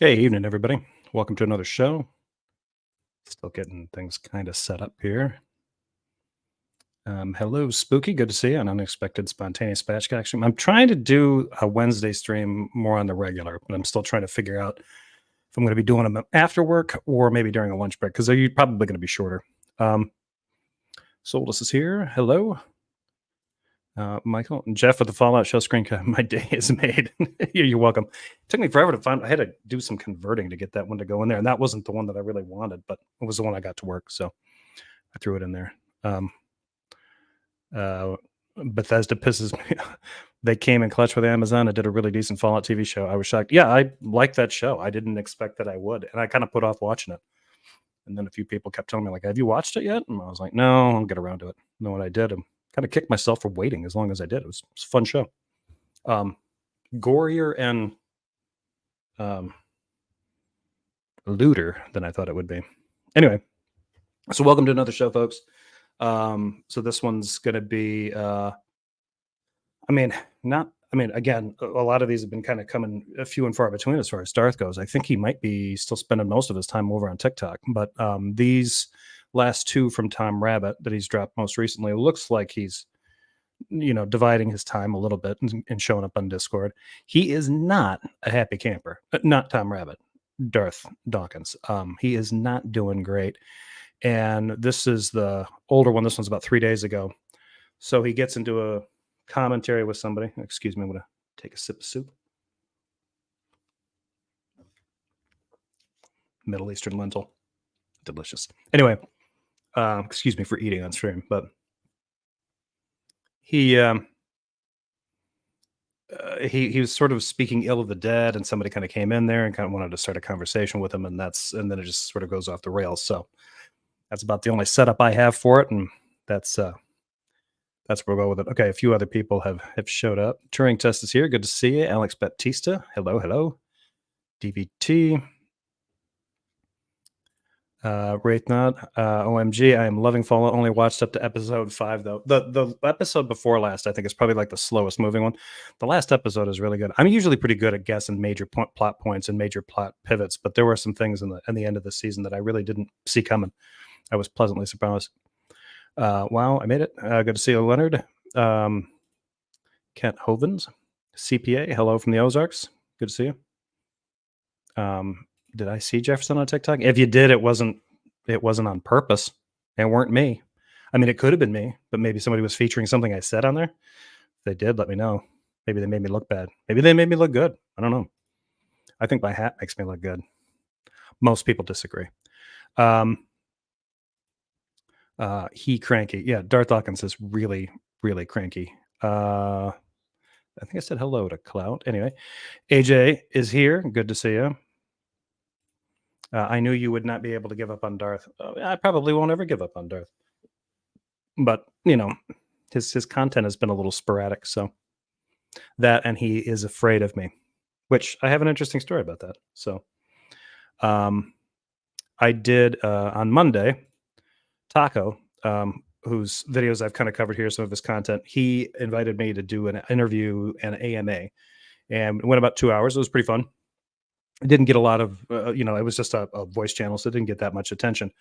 Hey, evening, everybody. Welcome to another show. Still getting things kind of set up here. Hello, Spooky. Good to see you. An unexpected, spontaneous batch connection. I'm trying to do a Wednesday stream more on the regular, but I'm still trying to figure out if I'm going to be doing them after work or maybe during a lunch break because they're probably going to be shorter. Soldus is here. Hello. Michael and Jeff with the Fallout show screen. My day is made. You're welcome. It took me forever to find. I had to do some converting to get that one to go in there, and that wasn't the one that I really wanted, but it was the one I got to work, so I threw it in there. Bethesda pisses me. They came in clutch with Amazon and did a really decent Fallout TV show. I was shocked. Yeah, I like that show. I didn't expect that I would, and I kind of put off watching it. And then a few people kept telling me, like, "Have you watched it yet?" And I was like, "No, I'll get around to it." You know what I did? Kind of kicked myself for waiting as long as I did. It was a fun show. Gorier and looter than I thought it would be. Anyway, so welcome to another show, folks. So this one's going to be, again, a lot of these have been kind of coming few and far between as far as Darth goes. I think he might be still spending most of his time over on TikTok, but these last two from Tom Rabbit that he's dropped most recently, it looks like he's dividing his time a little bit and showing up on Discord. He is not a happy camper. Not Tom Rabbit, Darth Dawkins. He is not doing great. And this is the older one. This one's about 3 days ago. So he gets into a commentary with somebody. Excuse me, I'm going to take a sip of soup. Middle Eastern lentil. Delicious. Anyway, excuse me for eating on stream, but he was sort of speaking ill of the dead, and somebody kind of came in there and kind of wanted to start a conversation with him, and then it just sort of goes off the rails. So that's about the only setup I have for it, and that's where we'll go with it. Okay, a few other people have showed up. Turing Test is here. Good to see you. Alex Baptista. Hello. DVT. Wraithnod, OMG, I am loving Fallout. Only watched up to episode 5 though. The episode before last, I think, is probably like the slowest moving one. The last episode is really good. I'm usually pretty good at guessing major plot points and major plot pivots, but there were some things in the end of the season that I really didn't see coming. I was pleasantly surprised. Wow, I made it. Good to see you, Leonard. Kent Hovens, CPA. Hello from the Ozarks. Good to see you. Did I see Jefferson on TikTok? If you did, it wasn't on purpose. It weren't me. I mean, it could have been me, but maybe somebody was featuring something I said on there. If they did, let me know. Maybe they made me look bad. Maybe they made me look good. I don't know. I think my hat makes me look good. Most people disagree. He cranky. Yeah, Darth Dawkins is really, really cranky. I think I said hello to Clout. Anyway, AJ is here. Good to see you. I knew you would not be able to give up on Darth. I probably won't ever give up on Darth. But, his content has been a little sporadic. So that, and he is afraid of me, which I have an interesting story about that. So I did on Monday, Taco, whose videos I've kind of covered here, some of his content. He invited me to do an interview and AMA, and it went about 2 hours. It was pretty fun. It didn't get a lot of, it was just a voice channel, so it didn't get that much attention.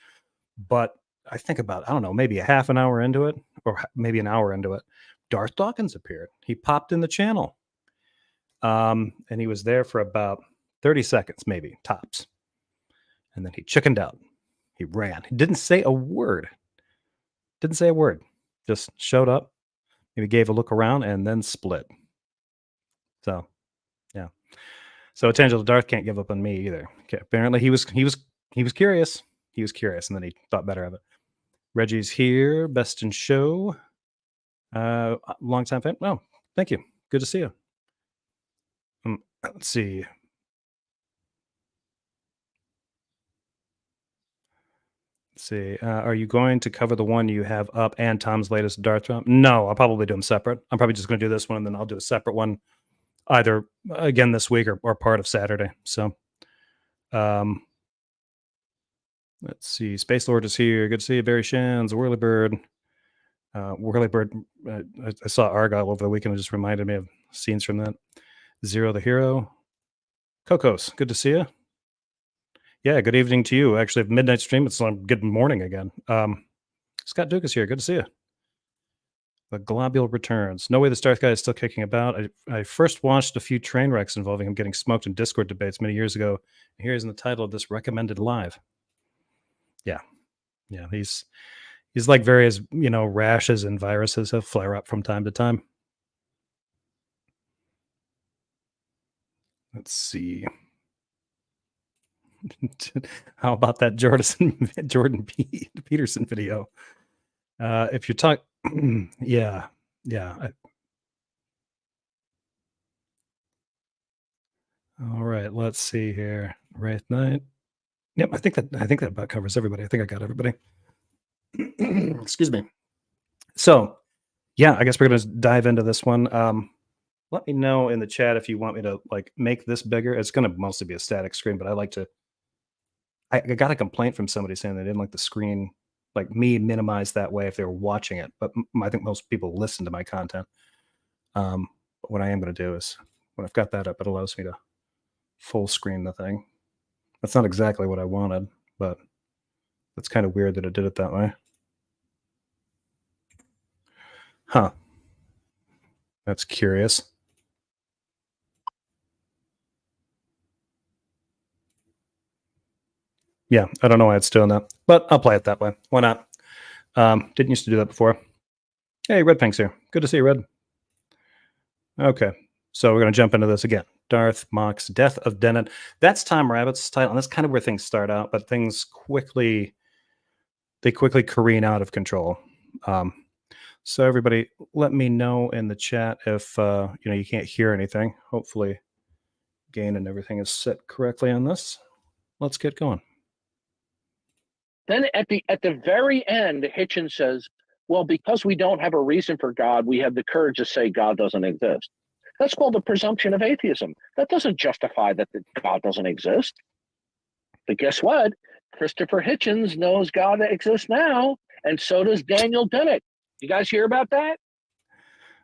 But I think about, I don't know, maybe a half an hour into it, or maybe an hour into it, Darth Dawkins appeared. He popped in the channel. And he was there for about 30 seconds, maybe, tops. And then he chickened out. He ran. He didn't say a word. Just showed up, maybe gave a look around, and then split. So, yeah. So Tangential Darth can't give up on me either. Okay, apparently he was curious. He was curious, and then he thought better of it. Reggie's here. Best in show. Long time fan. Oh, thank you. Good to see you. Let's see. Are you going to cover the one you have up and Tom's latest Darth drop? No, I'll probably do them separate. I'm probably just going to do this one, and then I'll do a separate one either again this week or part of Saturday. So, let's see. Space Lord is here. Good to see you. Barry Shans, Whirlybird. Whirlybird. I saw Argyle over the weekend. It just reminded me of scenes from that. Zero the Hero. Cocos, good to see you. Yeah, good evening to you. Actually, midnight stream. It's good morning again. Scott Duke is here. Good to see you. The globule returns. No way the Darth guy is still kicking about. I first watched a few train wrecks involving him getting smoked in Discord debates many years ago. Here's in the title of this recommended live. Yeah, yeah. He's like various rashes and viruses that flare up from time to time. Let's see. How about that Jordan Peterson video? If you're talking, yeah, all right, let's see here. Wraith Knight. Yep, I think that about covers everybody. I think I got everybody. Excuse me. So, yeah, I guess we're gonna dive into this one. Let me know in the chat if you want me to like make this bigger. It's gonna mostly be a static screen, but I like to. I got a complaint from somebody saying they didn't like the screen, like me minimized that way if they were watching it. But I think most people listen to my content. But what I am going to do is when I've got that up, it allows me to full screen the thing. That's not exactly what I wanted, but it's kind of weird that it did it that way. Huh. That's curious. Yeah, I don't know why it's doing that, but I'll play it that way. Why not? Didn't used to do that before. Hey, Red Pink's here. Good to see you, Red. Okay, so we're going to jump into this again. Darth mocks Death of Dennet. That's Tom Rabbit's title, and that's kind of where things start out, but things quickly careen out of control. So everybody, let me know in the chat if you can't hear anything. Hopefully, gain and everything is set correctly on this. Let's get going. Then at the very end, Hitchens says, well, because we don't have a reason for God, we have the courage to say God doesn't exist. That's called the presumption of atheism. That doesn't justify that God doesn't exist. But guess what? Christopher Hitchens knows God exists now, and so does Daniel Dennett. You guys hear about that?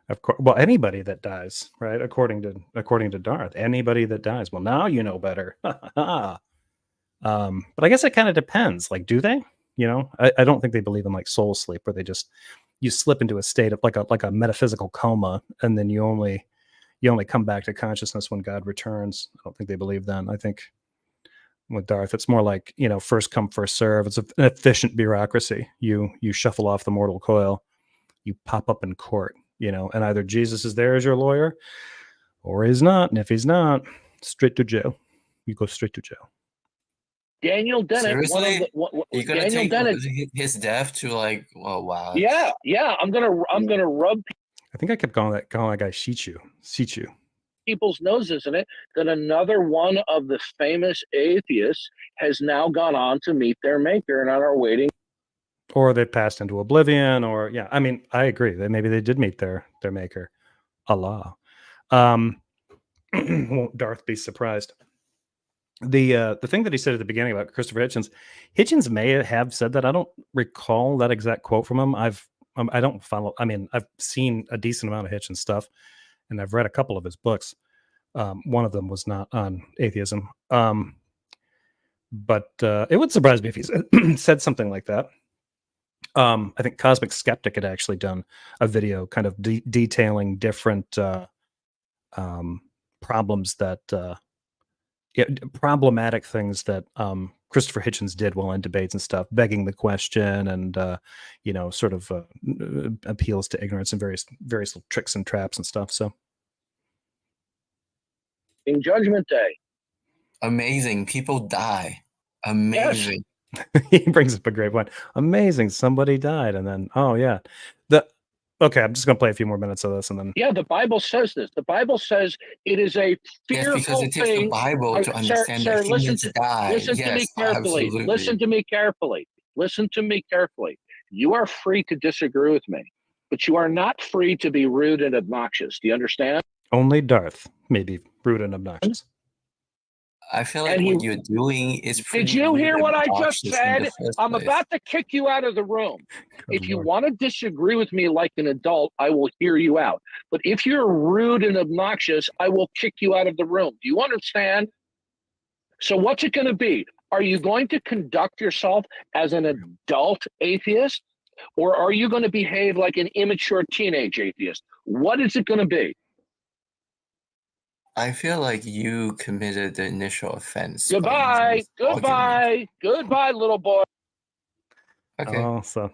Of course. Well, anybody that dies, right? According to Darth, anybody that dies. Well, now you know better. But I guess it kind of depends. Like, do they? I don't think they believe in like soul sleep, where you slip into a state of like a metaphysical coma, and then you only come back to consciousness when God returns. I don't think they believe then. I think with Darth, it's more like first come first serve. It's an efficient bureaucracy. You shuffle off the mortal coil, you pop up in court, and either Jesus is there as your lawyer, or he's not. And if he's not, straight to jail. You go straight to jail. Daniel Dennett, seriously, you're gonna Daniel take Dennett, his death to like, oh wow. Yeah. I'm gonna rub. I think I kept calling that guy Sichu. People's noses in it that another one of the famous atheists has now gone on to meet their maker and are waiting. Or they passed into oblivion, or yeah. I mean, I agree that maybe they did meet their maker, Allah. Won't Darth be surprised? The thing that he said at the beginning about Christopher Hitchens may have said that. I don't recall that exact quote from him. I don't follow. I mean, I've seen a decent amount of Hitchens stuff, and I've read a couple of his books. One of them was not on atheism, but it would surprise me if he said something like that. I think Cosmic Skeptic had actually done a video kind of detailing different problems that problematic things that Christopher Hitchens did while in debates and stuff, begging the question and sort of appeals to ignorance and various little tricks and traps and stuff. So in Judgment Day. Amazing. People die. Amazing. Yes. He brings up a great point. Amazing. Somebody died. And then, oh yeah. Okay, I'm just going to play a few more minutes of this and then. Yeah, the Bible says this. The Bible says it is a fearful thing. Yes, because it takes the Bible to understand that humans die. Listen to me carefully. Absolutely. Listen to me carefully. Listen to me carefully. You are free to disagree with me, but you are not free to be rude and obnoxious. Do you understand? Only Darth may be rude and obnoxious. I feel like what you're doing is pretty. Did you hear what I just said? I'm about to kick you out of the room. If you want to disagree with me like an adult, I will hear you out. But if you're rude and obnoxious, I will kick you out of the room. Do you understand? So what's it going to be? Are you going to conduct yourself as an adult atheist, or are you going to behave like an immature teenage atheist? What is it going to be? I feel like you committed the initial offense. Goodbye, goodbye, goodbye, little boy. Okay. Oh, so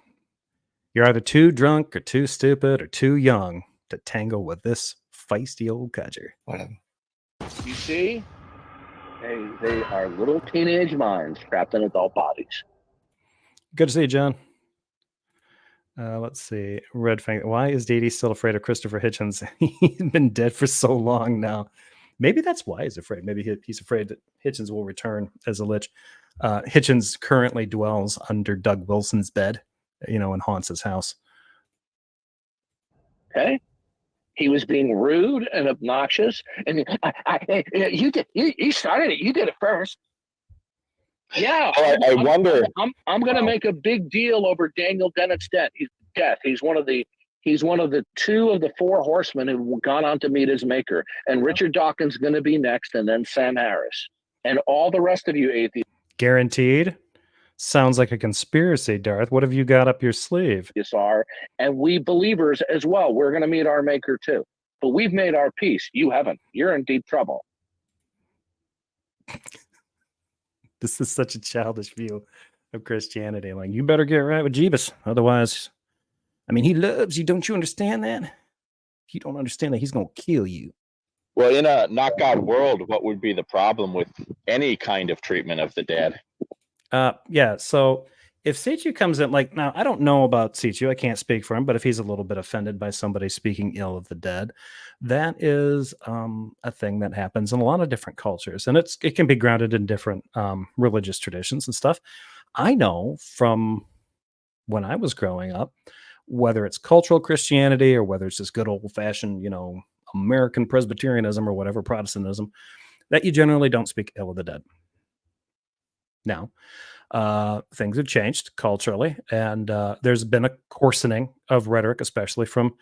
you're either too drunk or too stupid or too young to tangle with this feisty old codger. Whatever. You see, they are little teenage minds trapped in adult bodies. Good to see you, John. Let's see. Red Fang. Why is Dee Dee still afraid of Christopher Hitchens? He's been dead for so long now. Maybe that's why he's afraid. Maybe he's afraid that Hitchens will return as a lich. Hitchens currently dwells under Doug Wilson's bed, and haunts his house. Okay. He was being rude and obnoxious, and you started it. You did it first. Yeah, I wonder. I'm going to make a big deal over Daniel Dennet's death. He's one of the 2 of the 4 horsemen who've gone on to meet his maker. And Richard Dawkins is going to be next, and then Sam Harris, and all the rest of you atheists. Guaranteed. Sounds like a conspiracy, Darth. What have you got up your sleeve? And we believers as well. We're going to meet our maker too. But we've made our peace. You haven't. You're in deep trouble. This is such a childish view of Christianity. Like, you better get right with Jeebus. Otherwise, he loves you. Don't you understand that? If you don't understand that, he's going to kill you. Well, in a not God world, what would be the problem with any kind of treatment of the dead? Yeah, so if Sichu comes in, now, I don't know about Sichu. I can't speak for him, but if he's a little bit offended by somebody speaking ill of the dead, that is a thing that happens in a lot of different cultures. And it can be grounded in different religious traditions and stuff. I know from when I was growing up, whether it's cultural Christianity or whether it's just good old-fashioned, American Presbyterianism or whatever, Protestantism, that you generally don't speak ill of the dead. Now, things have changed culturally, and there's been a coarsening of rhetoric, especially from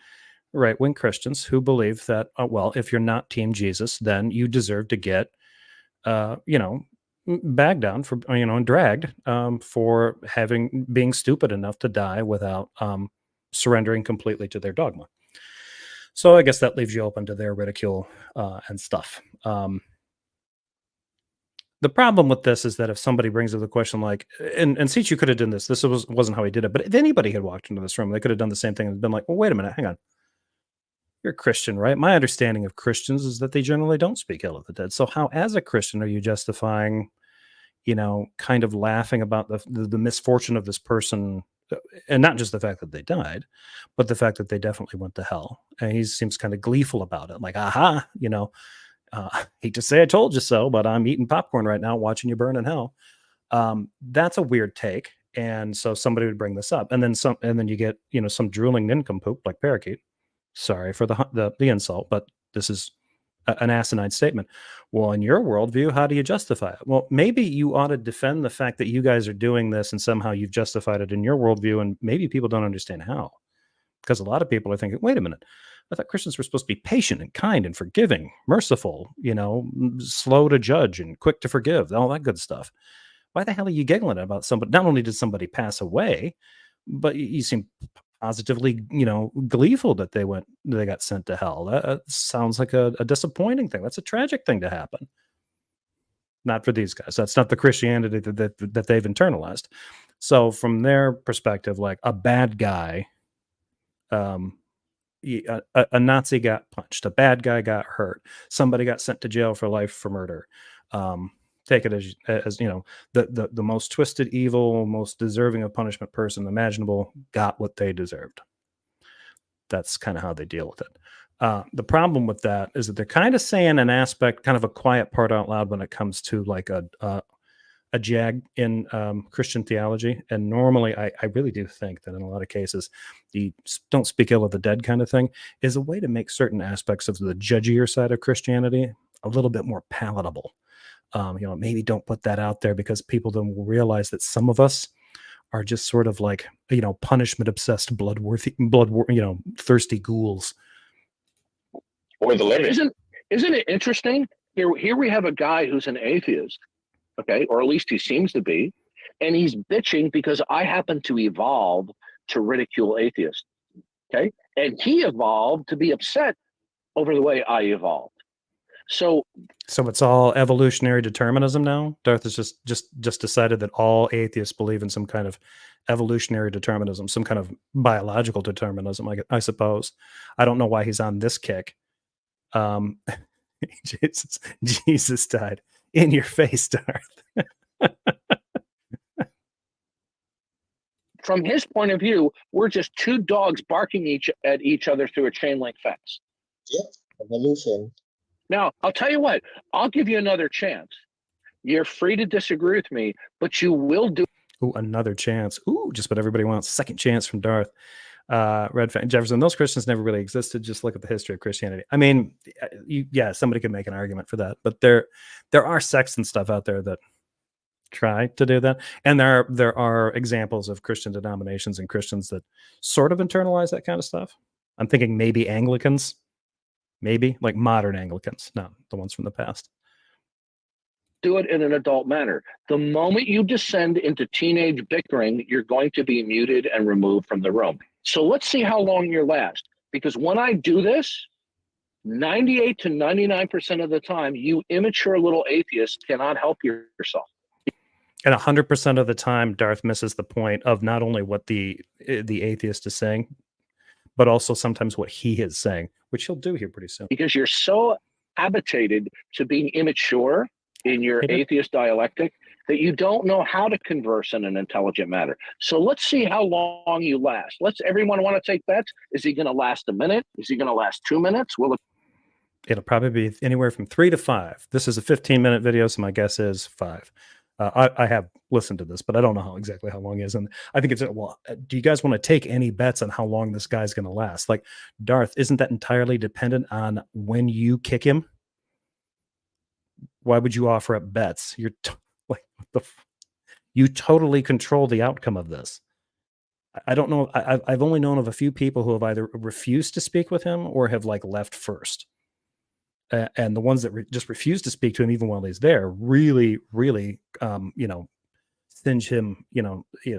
right-wing Christians who believe that, if you're not Team Jesus, then you deserve to get, bagged down for, and dragged for being stupid enough to die without surrendering completely to their dogma. So I guess that leaves you open to their ridicule and stuff. The problem with this is that if somebody brings up the question like, and Sichu could have done this wasn't how he did it, but if anybody had walked into this room, they could have done the same thing and been like, well, wait a minute, hang on. You're a Christian, right? My understanding of Christians is that they generally don't speak ill of the dead. So how, as a Christian, are you justifying, kind of laughing about the misfortune of this person, and not just the fact that they died, but the fact that they definitely went to hell? And he seems kind of gleeful about it, like, aha, hate to say I told you so, but I'm eating popcorn right now watching you burn in hell. That's a weird take. And so somebody would bring this up, and then you get, some drooling nincompoop like Parakeet. Sorry for the insult, but this is an asinine statement. Well, in your worldview, how do you justify it? Well, maybe you ought to defend the fact that you guys are doing this and somehow you've justified it in your worldview, and maybe people don't understand how. Because a lot of people are thinking, wait a minute, I thought Christians were supposed to be patient and kind and forgiving, merciful, slow to judge and quick to forgive, all that good stuff. Why the hell are you giggling about somebody? Not only did somebody pass away, but you seem positively, gleeful that they got sent to hell. That sounds like a disappointing thing. That's a tragic thing to happen. Not for these guys. That's not the Christianity that they've internalized. So from their perspective, like a bad guy, a Nazi got punched, a bad guy got hurt, somebody got sent to jail for life for murder. Take it as the most twisted, evil, most deserving of punishment person imaginable got what they deserved. That's kind of how they deal with it. The problem with that is that they're kind of saying an aspect, kind of a quiet part out loud when it comes to like a jag in Christian theology. And normally I really do think that in a lot of cases, the don't speak ill of the dead kind of thing is a way to make certain aspects of the judgier side of Christianity a little bit more palatable. Maybe don't put that out there because people then will realize that some of us are just sort of like, punishment obsessed, thirsty ghouls. Or the living. Isn't it interesting? Here we have a guy who's an atheist okay, or at least he seems to be, and he's bitching because I happen to evolve to ridicule atheists, okay? And he evolved to be upset over the way I evolved. So it's all evolutionary determinism now. Darth has just decided that all atheists believe in some kind of evolutionary determinism, some kind of biological determinism, I suppose. I don't know why he's on this kick. Jesus died in your face, Darth. from his point of view, we're just two dogs barking at each other through a chain link fence. Yep, evolution. Now, I'll tell you what, I'll give you another chance. You're free to disagree with me, but you will do. Ooh, another chance. Ooh, just what everybody wants. Second chance from Darth. Red Fan Jefferson, those Christians never really existed. Just look at the history of Christianity. I mean, yeah, somebody could make an argument for that, but there are sects and stuff out there that try to do that, and there are examples of Christian denominations and Christians that sort of internalize that kind of stuff. I'm thinking maybe Anglicans, maybe like modern Anglicans, not the ones from the past. Do it in an adult manner. The moment you descend into teenage bickering, you're going to be muted and removed from the room. So let's see how long you last. Because when I do this, 98 to 99% of the time, you immature little atheists cannot help yourself. And 100% of the time, Darth misses the point of not only what the atheist is saying, but also sometimes what he is saying, which he'll do here pretty soon. Because you're so habituated to being immature in your atheist dialectic that you don't know how to converse in an intelligent manner. So let's see how long you last. Everyone want to take bets? Is he going to last a minute? Is he going to last 2 minutes? It'll probably be anywhere from 3 to 5. This is a 15-minute video, so my guess is 5. I have listened to this, but I don't know exactly how long it is. And I think it's, well, do you guys want to take any bets on how long this guy's going to last? Like, Darth, isn't that entirely dependent on when you kick him? Why would you offer up bets? You're like, you totally control the outcome of this. I don't know. I've only known of a few people who have either refused to speak with him or have like left first. And the ones that just refuse to speak to him, even while he's there, really, singe him,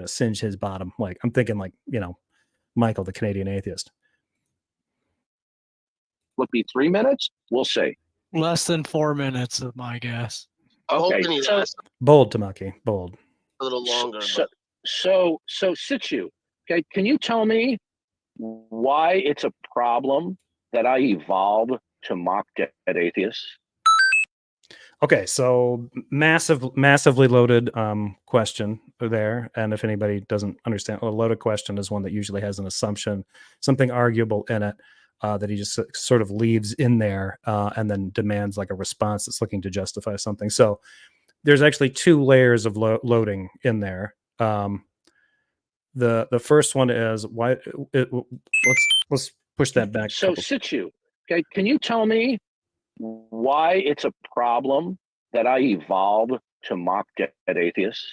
singe his bottom. Like, I'm thinking like, Michael, the Canadian atheist. Would be 3 minutes? We'll see. Less than 4 minutes of my guess. Okay, bold, Tamaki, bold. A little longer. So Sichu, okay, can you tell me why it's a problem that I evolved to mock dead atheists? Okay, so massively loaded question there. And if anybody doesn't understand, a loaded question is one that usually has an assumption, something arguable in it, that he just sort of leaves in there and then demands like a response that's looking to justify something. So there's actually 2 layers of loading in there. The first one is why. Let's push that back. So Sichu, okay, can you tell me why it's a problem that I evolved to mock dead atheists?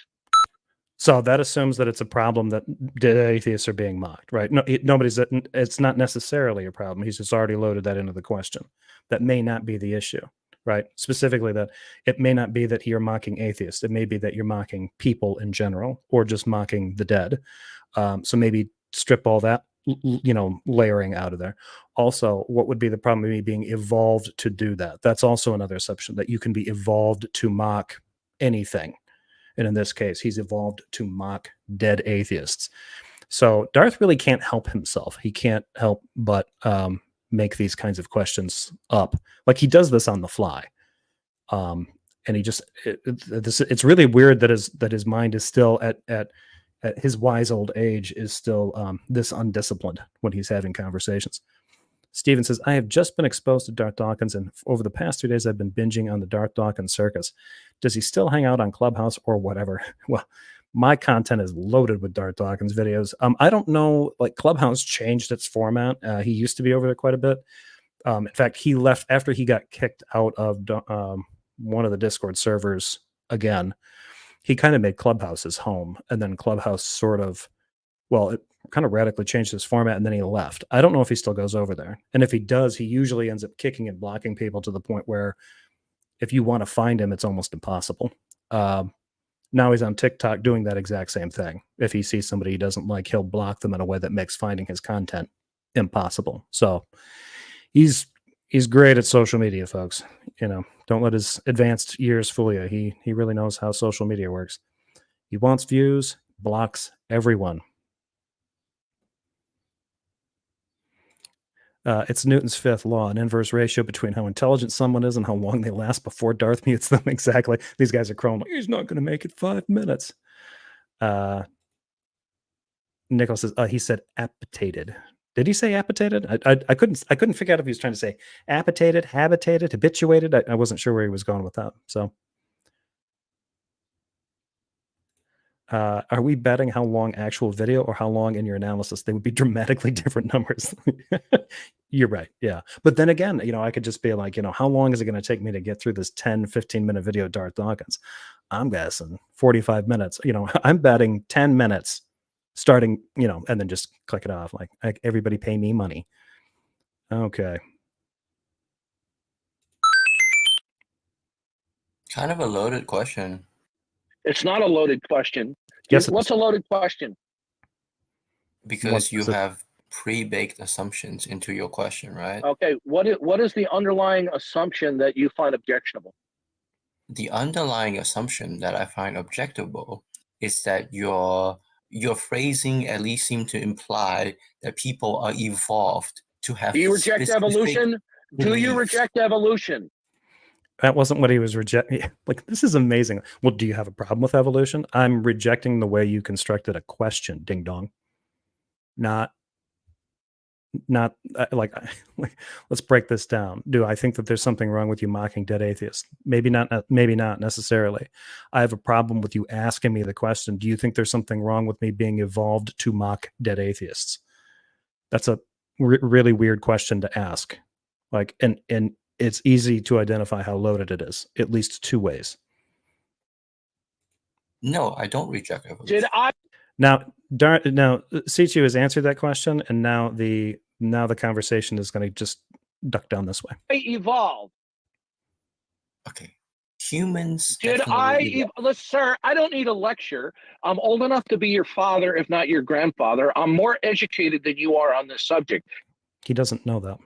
So that assumes that it's a problem that dead atheists are being mocked, right? No, it's not necessarily a problem. He's just already loaded that into the question. That may not be the issue, right? Specifically, that it may not be that you're mocking atheists. It may be that you're mocking people in general, or just mocking the dead. So maybe strip all that, layering out of there. Also, what would be the problem with me being evolved to do that? That's also another assumption, that you can be evolved to mock anything. And in this case, he's evolved to mock dead atheists. So Darth really can't help himself. He can't help but make these kinds of questions up. Like, he does this on the fly. And he just, it's really weird that his mind is still at his wise old age is still this undisciplined when he's having conversations. Steven says, I have just been exposed to Darth Dawkins, and over the past 2 days, I've been binging on the Darth Dawkins circus. Does he still hang out on Clubhouse or whatever? Well, my content is loaded with Darth Dawkins videos. I don't know, like, Clubhouse changed its format. He used to be over there quite a bit. In fact, he left after he got kicked out of one of the Discord servers again. He kind of made Clubhouse his home, and then Clubhouse it kind of radically changed his format, and then he left. I don't know if he still goes over there. And if he does, he usually ends up kicking and blocking people to the point where if you want to find him, it's almost impossible. Now he's on TikTok doing that exact same thing. If he sees somebody he doesn't like, he'll block them in a way that makes finding his content impossible. So he's great at social media, folks. Don't let his advanced years fool you. He really knows how social media works. He wants views, blocks everyone. It's Newton's fifth law, an inverse ratio between how intelligent someone is and how long they last before Darth mutes them. Exactly. These guys are crowing, he's not going to make it 5 minutes. Nicholas says, he said appetited. Did he say appetited? I couldn't figure out if he was trying to say appetited, habitated, habituated. I wasn't sure where he was going with that. So are we betting how long actual video or how long in your analysis? They would be dramatically different numbers. You're right. Yeah. But then again, I could just be like, how long is it going to take me to get through this 10, 15-minute video of Darth Dawkins? I'm guessing 45 minutes. I'm betting 10 minutes starting, and then just click it off. Like everybody pay me money. Okay. Kind of a loaded question. It's not a loaded question. Yes, What's a loaded question? Because you have pre-baked assumptions into your question, right? Okay. What is the underlying assumption that you find objectionable? The underlying assumption that I find objectionable is that your phrasing at least seem to imply that people are evolved to have. Do you reject evolution? Do you reject evolution? That wasn't what he was rejecting. Like, this is amazing. Well, do you have a problem with evolution? I'm rejecting the way you constructed a question, ding dong. Not like, let's break this down. Do I think that there's something wrong with you mocking dead atheists? Maybe not necessarily. I have a problem with you asking me the question, do you think there's something wrong with me being evolved to mock dead atheists? That's a really weird question to ask. Like, and it's easy to identify how loaded it is, at least 2 ways. No, I don't reject evolution. Now Sichu has answered that question, and now the conversation is going to just duck down this way. I evolved. Okay. Humans. Listen, sir, I don't need a lecture. I'm old enough to be your father, if not your grandfather. I'm more educated than you are on this subject. He doesn't know that.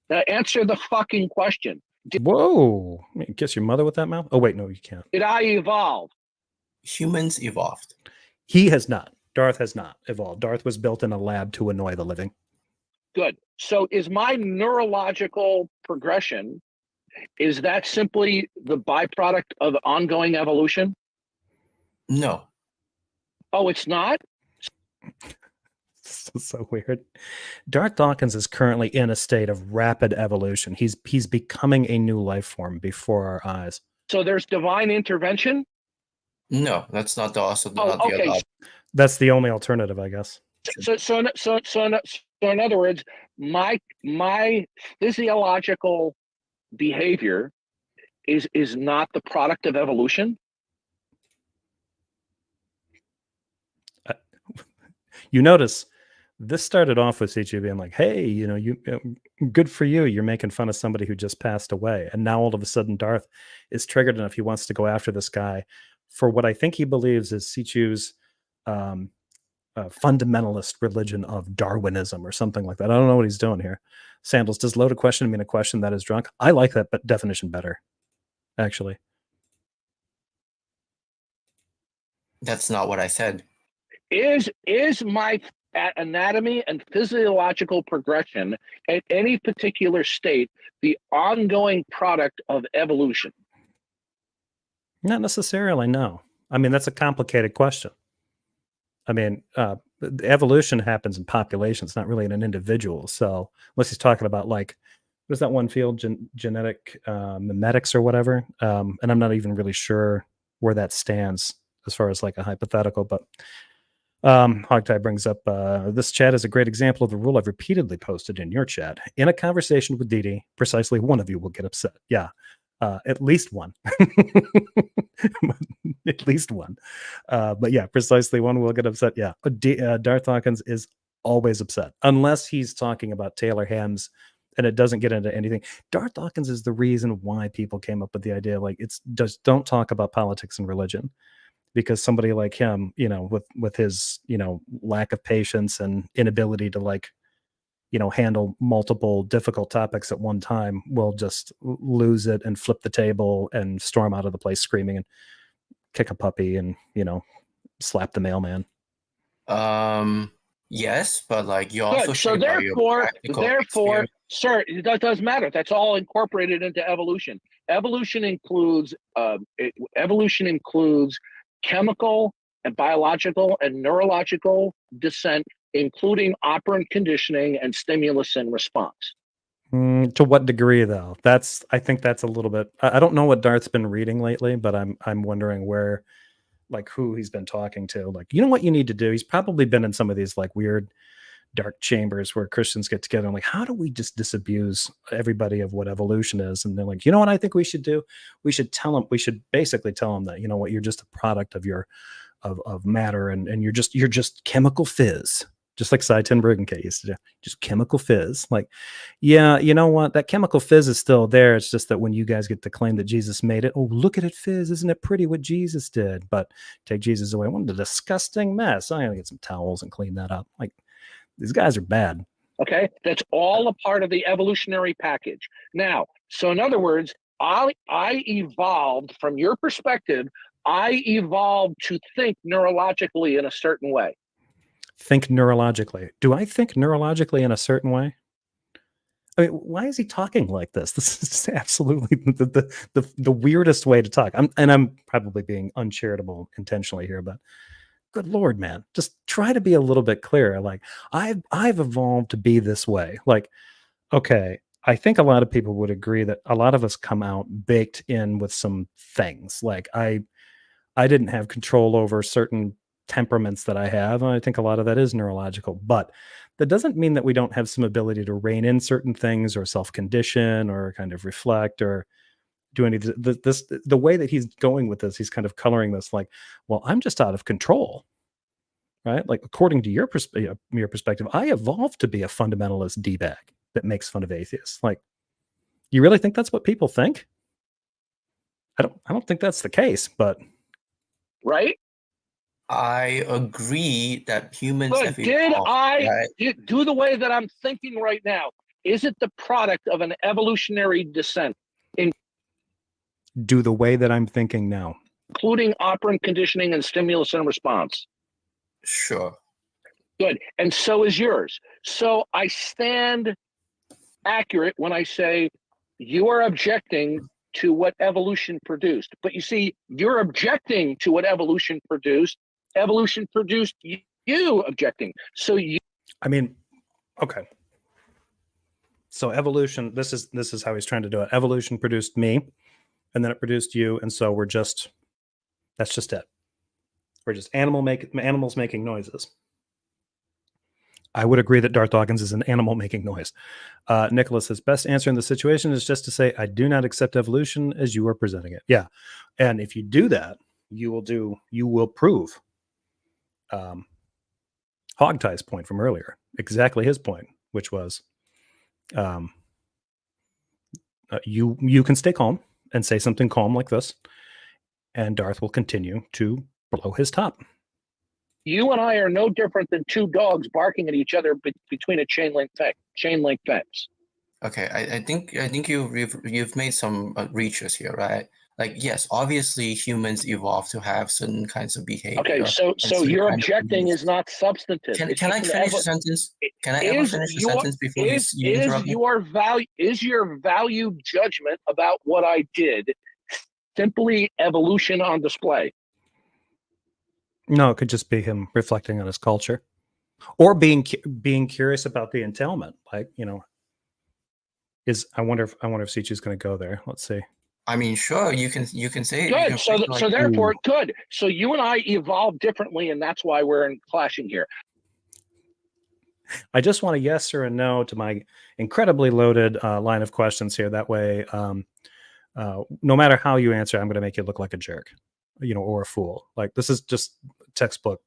Now answer the fucking question. Whoa. Kiss your mother with that mouth? Oh, wait, no, you can't. Did I evolve? Humans evolved. He has not. Darth has not evolved. Darth was built in a lab to annoy the living. Good. So is my neurological progression, is that simply the byproduct of ongoing evolution? No. Oh, it's not? So weird. Darth Dawkins is currently in a state of rapid evolution. He's becoming a new life form before our eyes. So there's divine intervention? No, that's not the okay. That's the only alternative, I guess. So in other words, my physiological behavior is not the product of evolution? You notice this started off with Sichu being like, hey, you good for you. You're making fun of somebody who just passed away. And now all of a sudden Darth is triggered enough. He wants to go after this guy for what I think he believes is Sichu's fundamentalist religion of Darwinism or something like that. I don't know what he's doing here. Sandals, does loaded question mean a question that is drunk? I like that definition better, actually. That's not what I said. Is my anatomy and physiological progression at any particular state the ongoing product of evolution? Not necessarily, no. I mean, that's a complicated question. I mean, evolution happens in populations, not really in an individual. So unless he's talking about, like, what is that one field, genetic mimetics or whatever? And I'm not even really sure where that stands as far as like a hypothetical, but Hogtie brings up, this chat is a great example of the rule I've repeatedly posted in your chat. In a conversation with Didi, precisely one of you will get upset. Yeah. At least one. At least one. But yeah, precisely one will get upset. Yeah. Darth Dawkins is always upset unless he's talking about Taylor Ham's and it doesn't get into anything. Darth Dawkins is the reason why people came up with the idea, like, it's just don't talk about politics and religion, because somebody like him, with his, lack of patience and inability to, like, handle multiple difficult topics at one time, will just lose it and flip the table and storm out of the place screaming and kick a puppy and, slap the mailman. Yes, but like you also Good. So shared by your practical experience. sir, that doesn't matter. That's all incorporated into evolution. Evolution includes chemical and biological and neurological descent, including operant conditioning and stimulus and response. To what degree, though? I think that's a little bit. I don't know what Darth's been reading lately, but I'm wondering where, like, who he's been talking to. Like, what you need to do? He's probably been in some of these, like, weird dark chambers where Christians get together and, like, how do we just disabuse everybody of what evolution is? And they're like, what I think we should do? We should basically tell them that, what, you're just a product of your of matter, and you're just chemical fizz, just like Cy Ten Bruggencate used to do, just chemical fizz. Like, yeah, you know what? That chemical fizz is still there. It's just that when you guys get to claim that Jesus made it, oh, look at it fizz. Isn't it pretty what Jesus did? But take Jesus away. What a disgusting mess. I'm going to get some towels and clean that up. Like, these guys are bad. Okay. That's all a part of the evolutionary package. Now, so in other words, I evolved, from your perspective, I evolved to think neurologically in a certain way. Think neurologically. Do I think neurologically in a certain way? I mean, why is he talking like this? This is absolutely the weirdest way to talk. I'm probably being uncharitable intentionally here, but good Lord, man, just try to be a little bit clearer. Like, I've evolved to be this way. Like, okay, I think a lot of people would agree that a lot of us come out baked in with some things. Like, I didn't have control over certain temperaments that I have. I think a lot of that is neurological, but that doesn't mean that we don't have some ability to rein in certain things or self-condition or kind of reflect or do any the way that he's going with this. He's kind of coloring this like, well, I'm just out of control, right? Like, according to your perspective, I evolved to be a fundamentalist D-bag that makes fun of atheists. Like, you really think that's what people think? I don't think that's the case, but right? I agree that humans But have evolved. do the way that I'm thinking right now? Is it the product of an evolutionary descent, do the way that I'm thinking now, including operant conditioning and stimulus and response? Sure. Good. And so is yours. So I stand accurate when I say you are objecting to what evolution produced. But you see, you're objecting to what evolution produced. Evolution produced you objecting. So I mean, okay. So evolution, this is how he's trying to do it. Evolution produced me, and then it produced you, and so that's just it. We're just animals making noises. I would agree that Darth Dawkins is an animal making noise. Nicholas says, best answer in the situation is just to say, I do not accept evolution as you are presenting it. Yeah. And if you do that, you will prove Hogtie's point from earlier, exactly his point, which was you can stay calm and say something calm like this, and Darth will continue to blow his top. You and I are no different than two dogs barking at each other between a chain link fence. Okay, I think you've made some reaches here, right? Like, yes, obviously humans evolved to have certain kinds of behavior. Okay, so your objecting is not substantive. Can I finish the sentence? Can I ever finish the sentence before you interrupt me? Is your value judgment about what I did simply evolution on display? No, it could just be him reflecting on his culture, or being curious about the entailment. Like, I wonder if Sichu's going to go there. Let's see. I mean, sure, you can say good. Can so therefore, good. So you and I evolved differently, and that's why we're clashing here. I just want a yes or a no to my incredibly loaded line of questions here. That way, no matter how you answer, I'm going to make you look like a jerk, or a fool. Like, this is just textbook,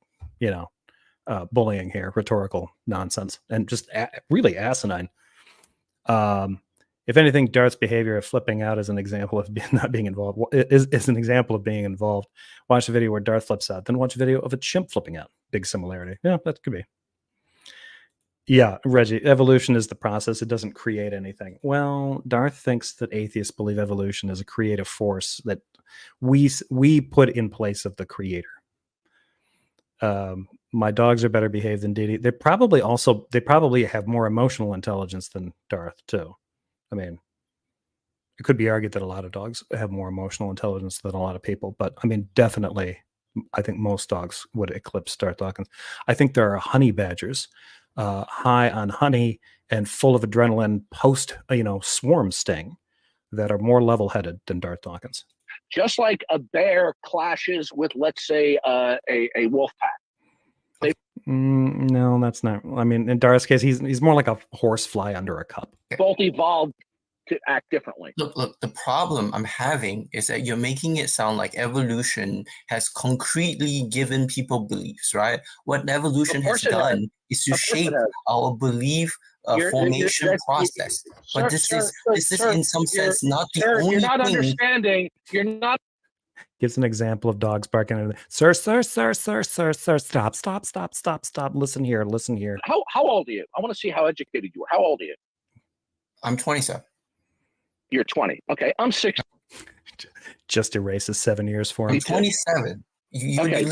bullying here, rhetorical nonsense, and just really asinine. If anything, Darth's behavior of flipping out is an example of not being involved. Is an example of being involved. Watch a video where Darth flips out, then watch a video of a chimp flipping out. Big similarity. Yeah, that could be. Yeah, Reggie, evolution is the process. It doesn't create anything. Well, Darth thinks that atheists believe evolution is a creative force that we put in place of the creator. My dogs are better behaved than Didi. They probably have more emotional intelligence than Darth too. I mean, it could be argued that a lot of dogs have more emotional intelligence than a lot of people, but I mean, definitely, I think most dogs would eclipse Darth Dawkins. I think there are honey badgers, high on honey and full of adrenaline post, swarm sting, that are more level-headed than Darth Dawkins. Just like a bear clashes with, let's say, a wolf pack. No, that's not. I mean, in Darth's case, he's more like a horse fly under a cup. Both evolved to act differently. Look, the problem I'm having is that you're making it sound like evolution has concretely given people beliefs, right? What evolution has done is to shape our belief formation process. But this is in some sense not the only thing. You're not understanding. You're not. Gives an example of dogs barking at him. Sir, stop. Listen here. How old are you? I want to see how educated you are. How old are you? I'm 27. You're 20. Okay, I'm 60. Just erases 7 years for him. I'm 27. You okay.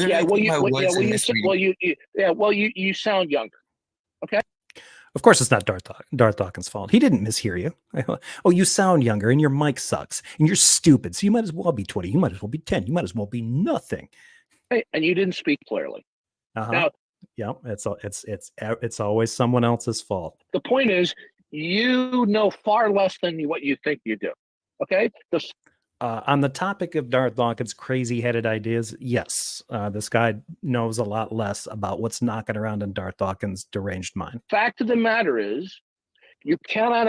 You sound younger. Okay. Of course, it's not Darth Dawkins' fault. He didn't mishear you. Oh, you sound younger, and your mic sucks, and you're stupid. So you might as well be 20. You might as well be 10. You might as well be nothing. Hey, and you didn't speak clearly. Now, yeah, it's always someone else's fault. The point is, you know far less than what you think you do. Okay. On the topic of Darth Dawkins' crazy-headed ideas, yes, this guy knows a lot less about what's knocking around in Darth Dawkins' deranged mind. Fact of the matter is, you cannot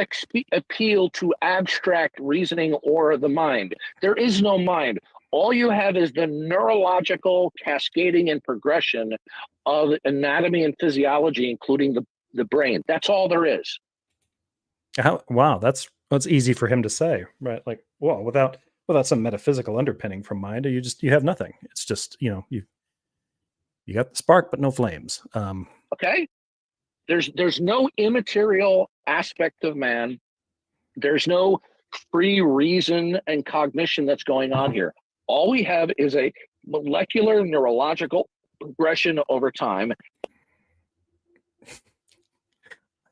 appeal to abstract reasoning or the mind. There is no mind. All you have is the neurological cascading and progression of anatomy and physiology, including the brain. That's all there is. Wow, that's easy for him to say, right? Like, well, without some metaphysical underpinning from mind, you have nothing. It's just, you got the spark but no flames. Okay. There's no immaterial aspect of man. There's no free reason and cognition that's going on here. All we have is a molecular neurological progression over time.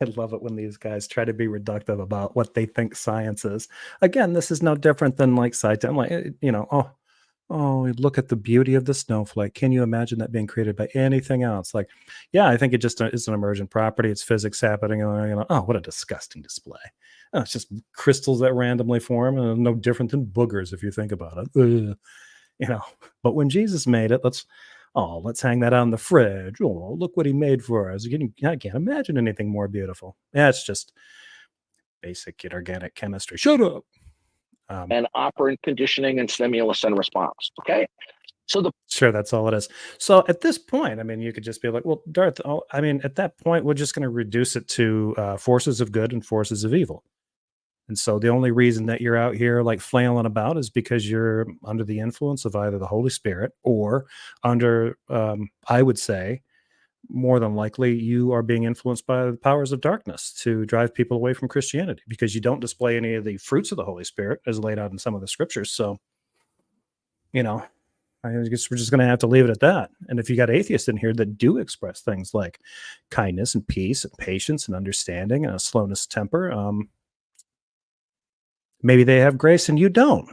I love it when these guys try to be reductive about what they think science is. Again, this is no different than like science. I'm like, look at the beauty of the snowflake. Can you imagine that being created by anything else? Like, yeah, I think it's an emergent property. It's physics happening. Oh, what a disgusting display. Oh, it's just crystals that randomly form, and no different than boogers if you think about it. But when Jesus made it, let's hang that on the fridge. Oh, look what he made for us. I can't imagine anything more beautiful. Yeah, it's just basic inorganic chemistry. Shut up. And operant conditioning and stimulus and response. Okay. Sure, that's all it is. So at this point, I mean, you could just be like, well, Darth, at that point, we're just going to reduce it to forces of good and forces of evil. And so the only reason that you're out here like flailing about is because you're under the influence of either the Holy Spirit or under, I would say, more than likely, you are being influenced by the powers of darkness to drive people away from Christianity because you don't display any of the fruits of the Holy Spirit as laid out in some of the scriptures. So, I guess we're just going to have to leave it at that. And if you got atheists in here that do express things like kindness and peace and patience and understanding and a slowness of temper, maybe they have grace and you don't.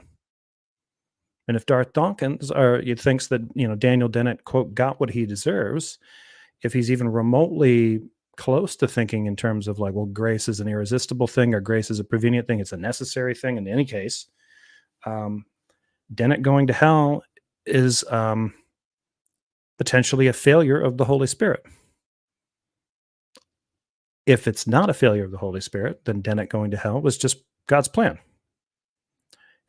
And if Darth Dawkins thinks that, Daniel Dennet, quote, got what he deserves, if he's even remotely close to thinking in terms of like, well, grace is an irresistible thing or grace is a prevenient thing, it's a necessary thing in any case, Dennet going to hell is potentially a failure of the Holy Spirit. If it's not a failure of the Holy Spirit, then Dennet going to hell was just God's plan.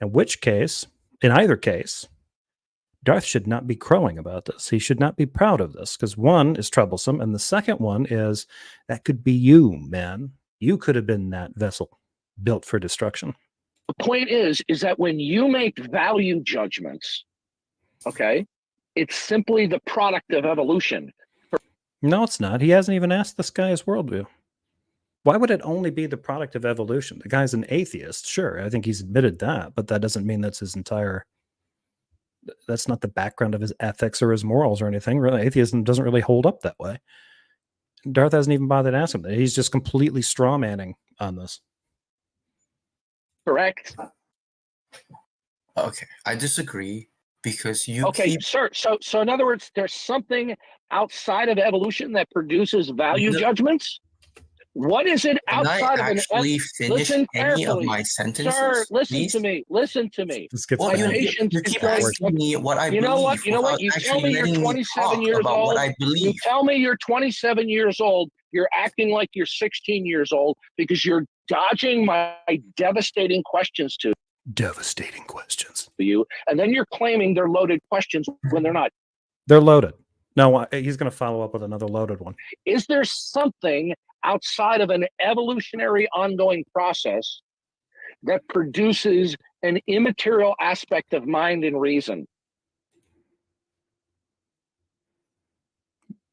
In either case, Darth should not be crowing about this. He should not be proud of this because one is troublesome. And the second one is that could be you, man. You could have been that vessel built for destruction. The point is that when you make value judgments, okay, it's simply the product of evolution. No, it's not. He hasn't even asked this guy his worldview. Why would it only be the product of evolution? The guy's an atheist. Sure, I think he's admitted that, but that doesn't mean that's his entire... That's not the background of his ethics or his morals or anything. Really, atheism doesn't really hold up that way. Darth hasn't even bothered to ask him that. He's just completely straw manning on this. Correct. Okay, I disagree because you Okay, keep sir. So in other words, there's something outside of evolution that produces value No. judgments. What is it Can I outside of an? actually finish Listen any of carefully. my sentences? Sir, listen please? to me. Listen to me. This gets Well, My bad. patience you is keep going. asking me what I You know believe what? You know what? without You tell actually me you're letting me 27 talk years about what old. I You believe. tell me you're 27 years old. You're acting like you're 16 years old because you're dodging my devastating questions to Devastating questions. you, and then you're claiming they're loaded questions when they're not. They're loaded. No, he's going to follow up with another loaded one. Is there something outside of an evolutionary ongoing process that produces an immaterial aspect of mind and reason?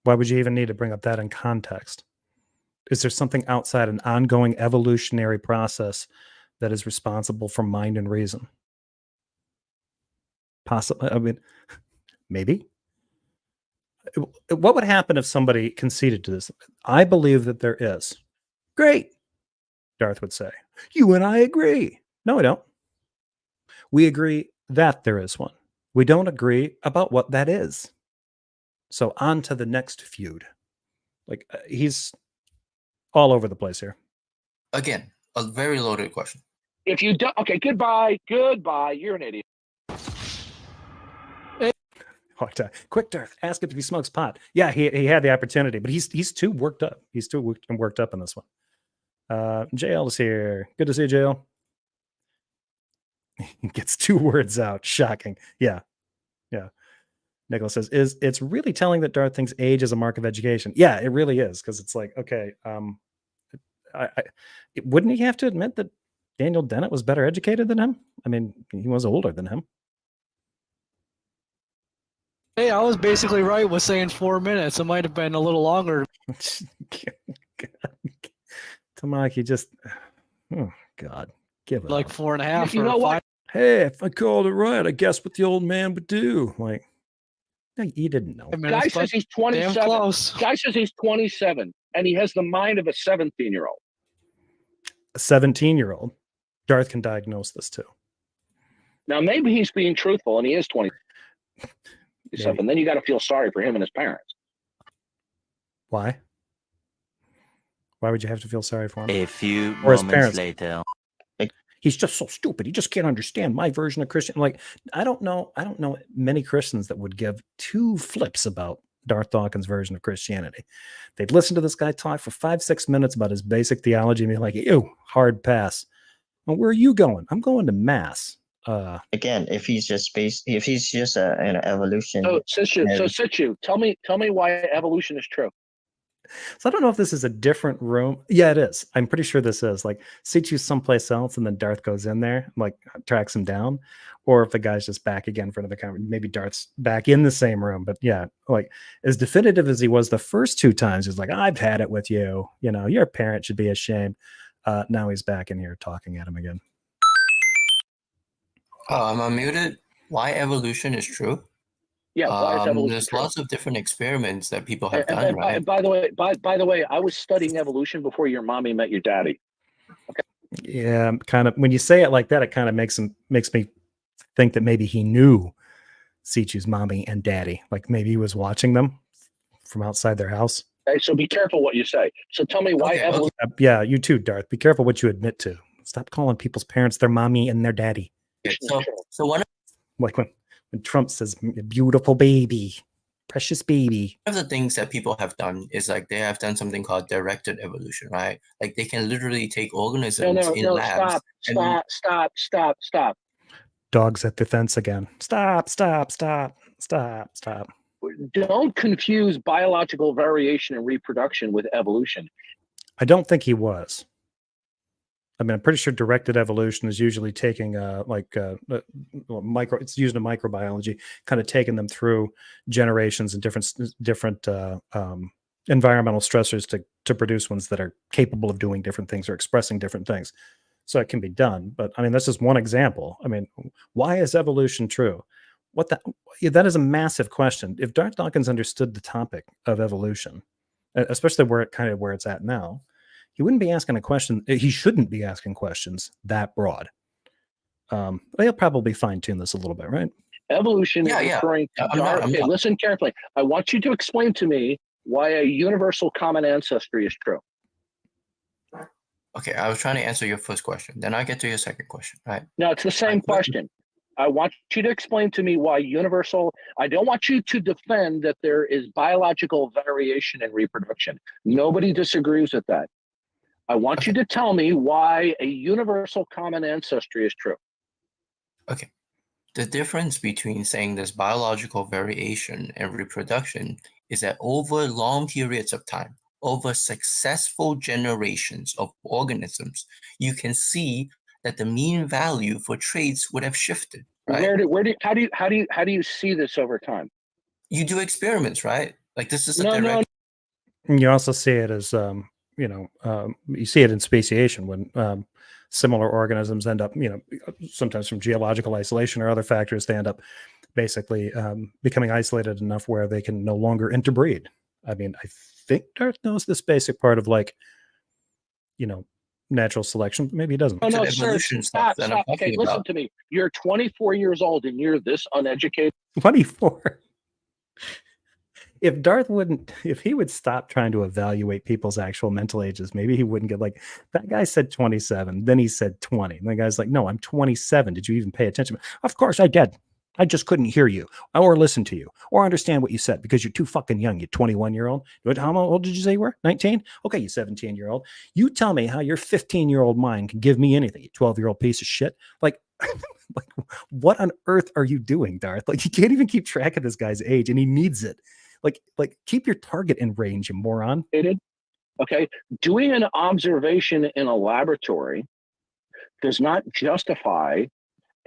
Why would you even need to bring up that in context? Is there something outside an ongoing evolutionary process that is responsible for mind and reason? Possibly. I mean, maybe. What would happen if somebody conceded to this? I believe that there is. Great, Darth would say. You and I agree. No, we don't. We agree that there is one. We don't agree about what that is. So on to the next feud. Like he's all over the place here. Again, a very loaded question. If you don't, okay, goodbye. You're an idiot. Quick, Darth, ask him if he smokes pot. Yeah, he had the opportunity, but he's too worked up. He's too worked up in this one. JL is here. Good to see you, JL. He gets 2 words out. Shocking. Yeah. Nicholas says, it's really telling that Darth thinks age is a mark of education. Yeah, it really is, because it's like, okay, wouldn't he have to admit that Daniel Dennett was better educated than him? I mean, he was older than him. Hey, I was basically right with saying 4 minutes. It might have been a little longer. Tamaki just, oh God, give it Like up. 4.5 You or know what? 5. Hey, if I called it right, I guess what the old man would do. Like, no, you didn't know. Guy minutes, says he's damn 27. close. Guy says he's 27, and he has the mind of a 17-year-old. A 17-year-old. Darth can diagnose this too. Now, maybe he's being truthful, and he is 27. Maybe. Then you got to feel sorry for him and his parents. Why? Why would you have to feel sorry for him? A few Or his moments parents. later. He's just so stupid. He just can't understand my version of Christian. Like, I don't know many Christians that would give 2 flips about Darth Dawkins' version of Christianity. They'd listen to this guy talk for 5-6 minutes about his basic theology and be like, ew, hard pass. Well, where are you going? I'm going to mass. Again, if he's just an evolution. So Sichu, tell me why evolution is true. So I don't know if this is a different room. Yeah, it is. I'm pretty sure this is. Like, Sichu's someplace else, and then Darth goes in there, like, tracks him down. Or if the guy's just back again for another conversation. Maybe Darth's back in the same room. But yeah, like, as definitive as he was the first 2 times, he's like, I've had it with you. You know, your parent should be ashamed. Now he's back in here talking at him again. I'm unmuted. Why evolution is true? Yeah, why is evolution There's true? lots of different experiments that people have done, And right? by the way, I was studying evolution before your mommy met your daddy. Yeah, kind of. When you say it like that, it kind of makes me think that maybe he knew Sichu's mommy and daddy. Like maybe he was watching them from outside their house. Okay, so be careful what you say. So tell me why evolution. Yeah, you too, Darth. Be careful what you admit to. Stop calling people's parents their mommy and their daddy. So one Like when Trump says beautiful baby, precious baby. of the things that people have done is like they have done something called directed evolution, right? Like they can literally take organisms in labs. Stop. Dogs at the fence again. Stop. Don't confuse biological variation and reproduction with evolution. I don't think he was. I mean, I'm pretty sure directed evolution is usually taking micro. It's used in microbiology, kind of taking them through generations and different environmental stressors to produce ones that are capable of doing different things or expressing different things. So it can be done. But I mean, this is one example. I mean, why is evolution true? That is a massive question. If Darth Dawkins understood the topic of evolution, especially where it's at now, he wouldn't be asking a question. He shouldn't be asking questions that broad. They'll probably fine tune this a little bit, right? Evolution is referring to Darth. Okay, listen carefully. I want you to explain to me why a universal common ancestry is true. Okay, I was trying to answer your first question. Then I get to your second question, right? No, it's the same question. I want you to explain to me why universal. I don't want you to defend that there is biological variation in reproduction. Nobody disagrees with that. I want you to tell me why a universal common ancestry is true. Okay. The difference between saying there's biological variation and reproduction is that over long periods of time, over successful generations of organisms, you can see that the mean value for traits would have shifted. Right? How do you see this over time? You do experiments, right? Like this is No. You also see it as you see it in speciation when similar organisms end up, sometimes from geological isolation or other factors, they end up basically becoming isolated enough where they can no longer interbreed. I mean, I think Darth knows this basic part of natural selection, but maybe he doesn't. No, sir, stop. Okay, listen to me. You're 24 years old and you're this uneducated. 24. If he would stop trying to evaluate people's actual mental ages, maybe he wouldn't get that guy said 27, then he said 20. And the guy's like, no, I'm 27. Did you even pay attention? Of course I did. I just couldn't hear you or listen to you or understand what you said because you're too fucking young. You 21-year-old. How old did you say you were? 19? Okay, you 17-year-old. You tell me how your 15-year-old mind can give me anything, you 12-year-old piece of shit. Like, what on earth are you doing, Darth? Like, you can't even keep track of this guy's age and he needs it. Like keep your target in range, you moron. Okay, doing an observation in a laboratory does not justify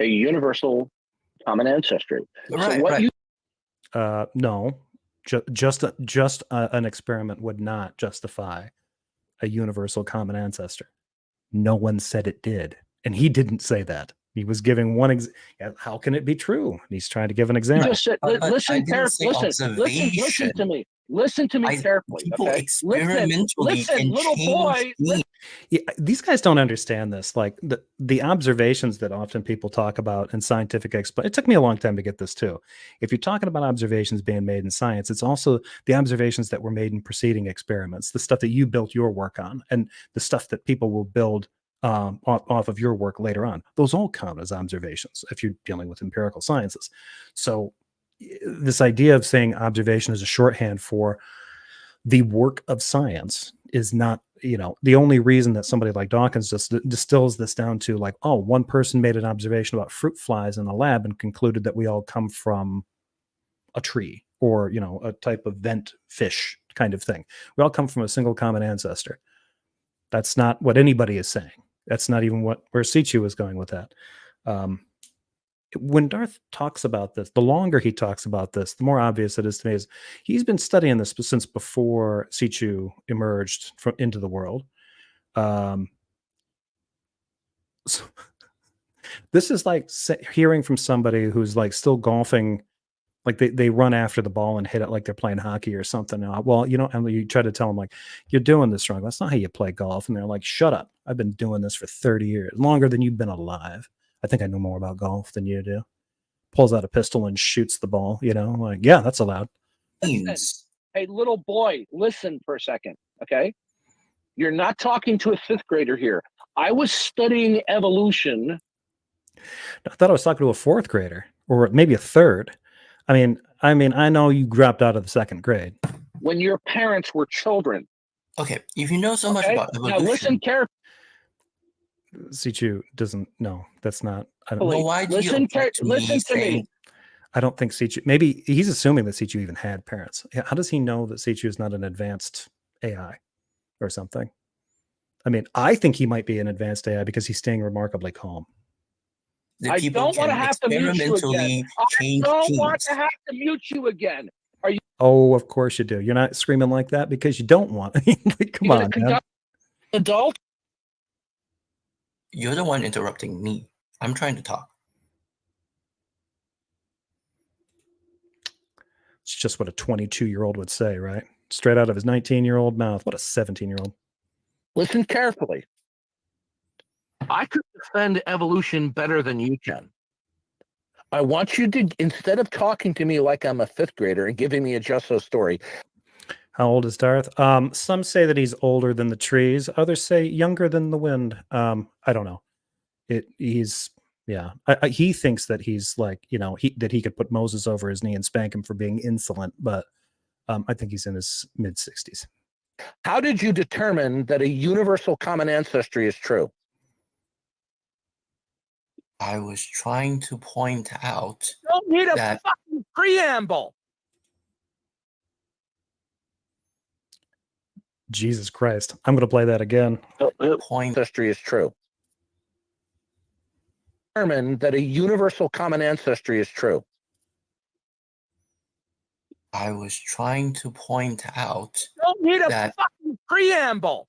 a universal common ancestry. No, just an experiment would not justify a universal common ancestor. No one said it did, and he didn't say that. He was giving one how can it be true? He's trying to give an example. Just listen to me. Listen to me carefully. People okay? experimentally little boy. Yeah, these guys don't understand this. Like the observations that often people talk about in scientific it took me a long time to get this too. If you're talking about observations being made in science, it's also the observations that were made in preceding experiments, the stuff that you built your work on, and the stuff that people will build off of your work later on. Those all count as observations if you're dealing with empirical sciences. So this idea of saying observation is a shorthand for the work of science is not, the only reason that somebody like Dawkins just distills this down to one person made an observation about fruit flies in a lab and concluded that we all come from a tree or, a type of vent fish kind of thing. We all come from a single common ancestor. That's not what anybody is saying. That's not even where Sichu is going with that. When Darth talks about this, the longer he talks about this, the more obvious it is to me. Is he's been studying this since before Sichu emerged into the world. So this is like hearing from somebody who's still golfing. Like they run after the ball and hit it like they're playing hockey or something. Well, and you try to tell them you're doing this wrong. That's not how you play golf. And they're like, shut up. I've been doing this for 30 years, longer than you've been alive. I think I know more about golf than you do. Pulls out a pistol and shoots the ball, yeah, that's allowed. Hey, little boy, listen for a second, okay? You're not talking to a fifth grader here. I was studying evolution. I thought I was talking to a fourth grader or maybe a third. I mean, I know you dropped out of the second grade. When your parents were children. Okay, if you know so much about evolution. Now listen carefully. Sichu doesn't know. That's not. I don't know. Well, why do listen to me. I don't think Sichu. Maybe he's assuming that Sichu even had parents. How does he know that Sichu is not an advanced AI or something? I mean, I think he might be an advanced AI because he's staying remarkably calm. The I people don't want to can have to mute you again. experimentally I change don't want genes. to have to mute you again. Oh, of course you do. You're not screaming like that because you don't want. Like, come You're gonna on, man. conduct adult. You're the one interrupting me. I'm trying to talk. It's just what a 22-year-old would say, right? Straight out of his 19-year-old mouth. What a 17-year-old. Listen carefully. I could defend evolution better than you can. I want you to, instead of talking to me like I'm a fifth grader and giving me a just so story. How old is Darth? Some say that he's older than the trees. Others say younger than the wind. I don't know. He thinks that he's like, that he could put Moses over his knee and spank him for being insolent, but I think he's in his mid 60s. How did you determine that a universal common ancestry is true? I was trying to point out You don't need a that fucking preamble. Jesus Christ. I'm going to play that again. point Ancestry is true. Determine that a universal common ancestry is true. I was trying to point out You don't need a that fucking preamble.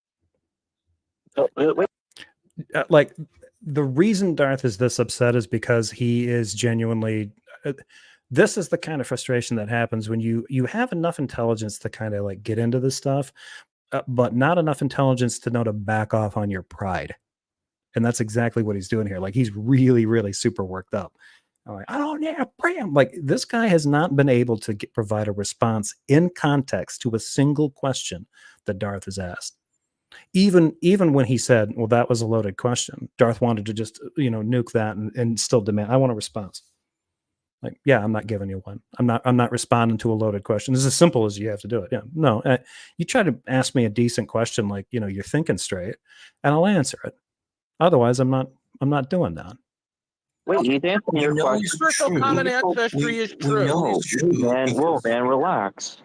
Like, the reason Darth is this upset is because he is genuinely this is the kind of frustration that happens when you have enough intelligence to kind of like get into this stuff, but not enough intelligence to know to back off on your pride. And that's exactly what he's doing here. Like, he's really, really super worked up. I'm like, I don't need a preamble. Like, this guy has not been able to provide a response in context to a single question that Darth has asked. Even when he said, well, that was a loaded question, Darth wanted to just, nuke that and still demand, I want a response. Like, yeah, I'm not giving you one. I'm not responding to a loaded question. It's as simple as you have to do it. Yeah, no, you try to ask me a decent question, like, you're thinking straight, and I'll answer it. Otherwise, I'm not doing that. Wait, he's answering your question. Universal common ancestry is true. Man, relax.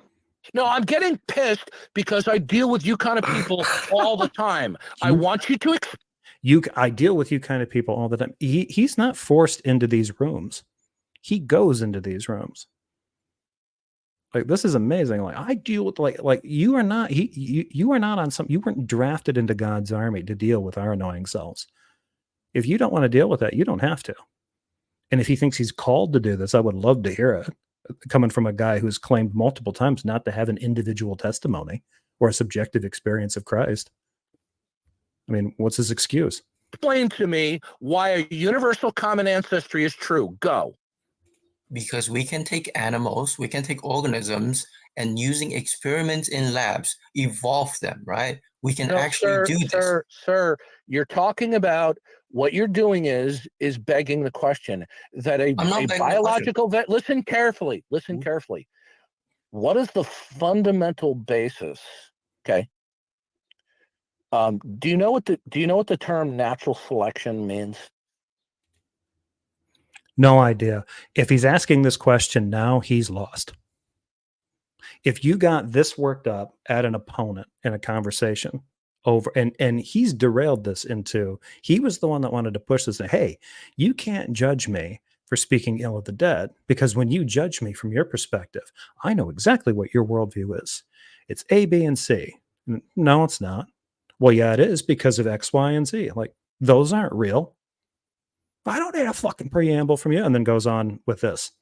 No, I'm getting pissed because I deal with you kind of people all the time. I want you to. I deal with you kind of people all the time. He's not forced into these rooms. He goes into these rooms. Like, this is amazing. Like, I deal with like you are not. You are not on some. You weren't drafted into God's army to deal with our annoying selves. If you don't want to deal with that, you don't have to. And if he thinks he's called to do this, I would love to hear it. Coming from a guy who's claimed multiple times not to have an individual testimony or a subjective experience of Christ. I mean, what's his excuse? Explain to me why a universal common ancestry is true. Go. Because we can take animals, we can take organisms, and using experiments in labs, evolve them, right? We can actually do this. Sir, you're talking about what you're doing is begging the question that a biological vet. Listen carefully. Listen carefully. What is the fundamental basis? Okay. Do you know what the term natural selection means? No idea. If he's asking this question now, he's lost. If you got this worked up at an opponent in a conversation over, and he's derailed this into, he was the one that wanted to push this. Hey, you can't judge me for speaking ill of the dead, because when you judge me from your perspective, I know exactly what your worldview is. It's A, B, and C. No, it's not. Well, yeah, it is because of X, Y, and Z. Like, those aren't real. I don't need a fucking preamble from you. And then goes on with this.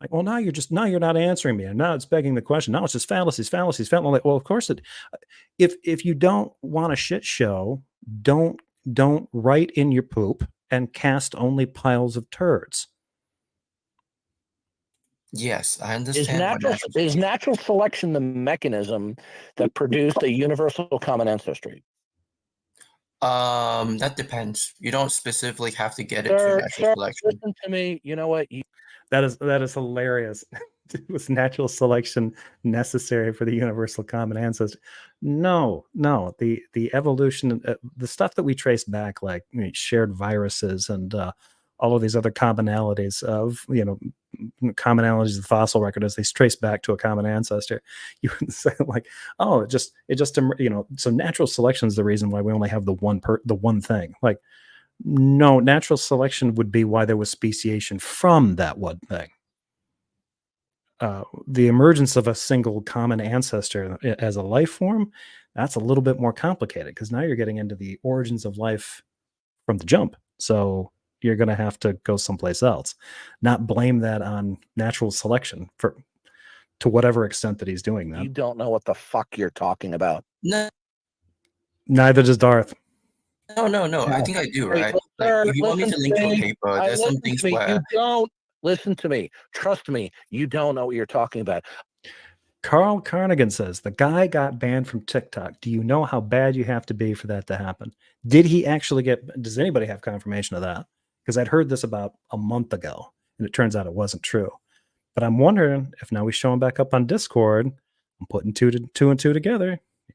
Like, well, now you're not answering me. And now it's begging the question. Now it's just fallacies. Like, well, of course if you don't want a shit show, don't write in your poop and cast only piles of turds. Yes, I understand. Is natural selection the mechanism that produced a universal common ancestry? That depends. You don't specifically have to get it through natural selection. Listen to me. You know what? That is hilarious. Was natural selection necessary for the universal common ancestor? No. The evolution, the stuff that we trace back, like shared viruses and all of these other commonalities of, commonalities of the fossil record as they trace back to a common ancestor. You would say like, oh, it just, so natural selection is the reason why we only have the one thing. Like, no, natural selection would be why there was speciation from that one thing. The emergence of a single common ancestor as a life form, that's a little bit more complicated, because now you're getting into the origins of life from the jump. So you're going to have to go someplace else, not blame that on natural selection to whatever extent that he's doing that. You don't know what the fuck you're talking about. No, Neither does Darth. no. I think I do, right? Sir, if you want me to link to a paper, there's some things where you don't listen to me. Trust me, you don't know what you're talking about. Carl Carnegie says the guy got banned from TikTok. Do you know how bad you have to be for that to happen? Did he actually does anybody have confirmation of that? Because I'd heard this about a month ago, and it turns out it wasn't true. But I'm wondering if now we show him back up on Discord, I'm putting two and two together. It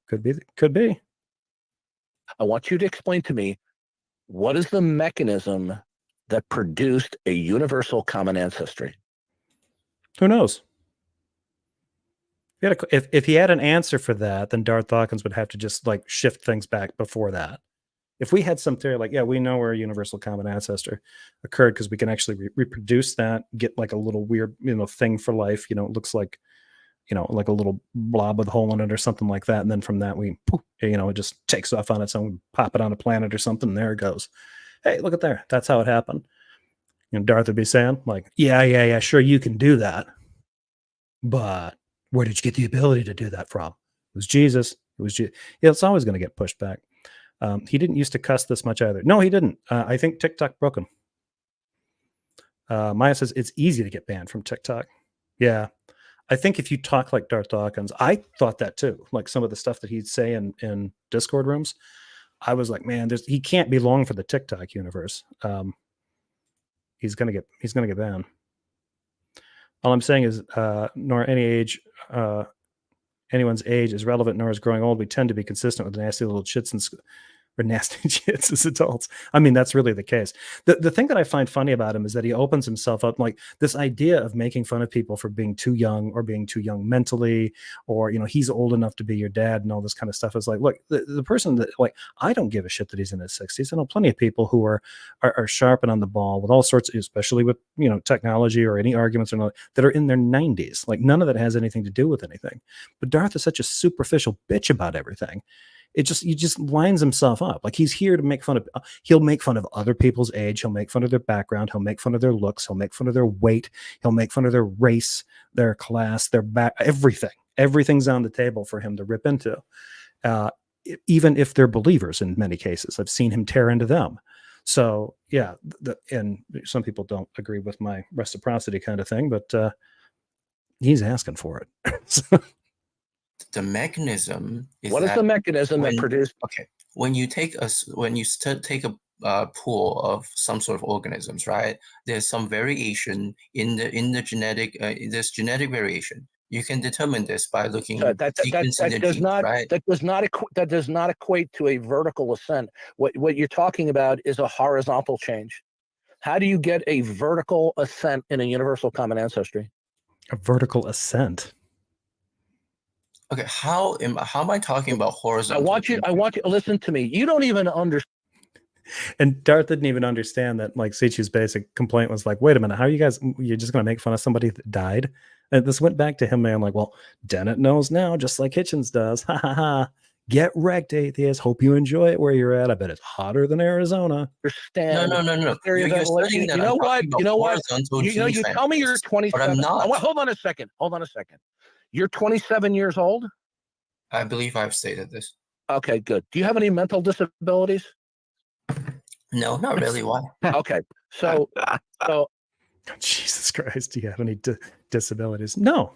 could be. I want you to explain to me, what is the mechanism that produced a universal common ancestry? Who knows? If he had an answer for that, then Darth Dawkins would have to just like shift things back before that. If we had some theory like, yeah, we know where a universal common ancestor occurred because we can actually reproduce that, get like a little weird, thing for life, it looks like, like a little blob with a hole in it or something like that. And then from that, it just takes off on its own, pop it on a planet or something. And there it goes. Hey, look at there. That's how it happened. Darth would be saying like, yeah, sure. You can do that. But where did you get the ability to do that from? It was Jesus. It's always going to get pushed back. He didn't used to cuss this much either. No, he didn't. I think TikTok broke him. Maya says it's easy to get banned from TikTok. Yeah. I think if you talk like Darth Dawkins, I thought that too. Like some of the stuff that he'd say in Discord rooms, I was like, man, he can't be long for the TikTok universe. He's gonna get banned. All I'm saying is, nor anyone's age is relevant, nor is growing old. We tend to be consistent with nasty little shits or nasty shits as adults. I mean, that's really the case. The thing that I find funny about him is that he opens himself up, like this idea of making fun of people for being too young or being too young mentally, or, he's old enough to be your dad and all this kind of stuff. Is like, look, the person that, like, I don't give a shit that he's in his 60s. I know plenty of people who are sharp and on the ball with all sorts, especially with, technology or any arguments or not, that are in their 90s. Like none of that has anything to do with anything. But Darth is such a superficial bitch about everything. He just lines himself up. Like he's here to make fun of, he'll make fun of other people's age. He'll make fun of their background. He'll make fun of their looks. He'll make fun of their weight. He'll make fun of their race, their class, their back, everything. Everything's on the table for him to rip into. Even if they're believers in many cases. I've seen him tear into them. So yeah, and some people don't agree with my reciprocity kind of thing, but he's asking for it. So, the mechanism is what is the mechanism that produced? Okay, when you take a pool of some sort of organisms, right? There's some variation in the genetic. There's genetic variation. You can determine this by looking at that does not equate to a vertical ascent. What you're talking about is a horizontal change. How do you get a vertical ascent in a universal common ancestry? A vertical ascent. Okay, how am I talking about horizontal? I want you to listen to me. You don't even understand. And Darth didn't even understand that. Like Sichu's basic complaint was like, wait a minute, how are you guys? You're just going to make fun of somebody that died? And this went back to him, man. Like, well, Dennet knows now, just like Hitchens does. Ha ha ha. Get wrecked, atheists. Hope you enjoy it where you're at. I bet it's hotter than Arizona. No. You're studying that. You know what? You tell me you're 27. But I'm not. Hold on a second. You're 27 years old? I believe I've stated this. Okay, good. Do you have any mental disabilities? No, not really. Why? Okay, so Jesus Christ, do you have any disabilities? No.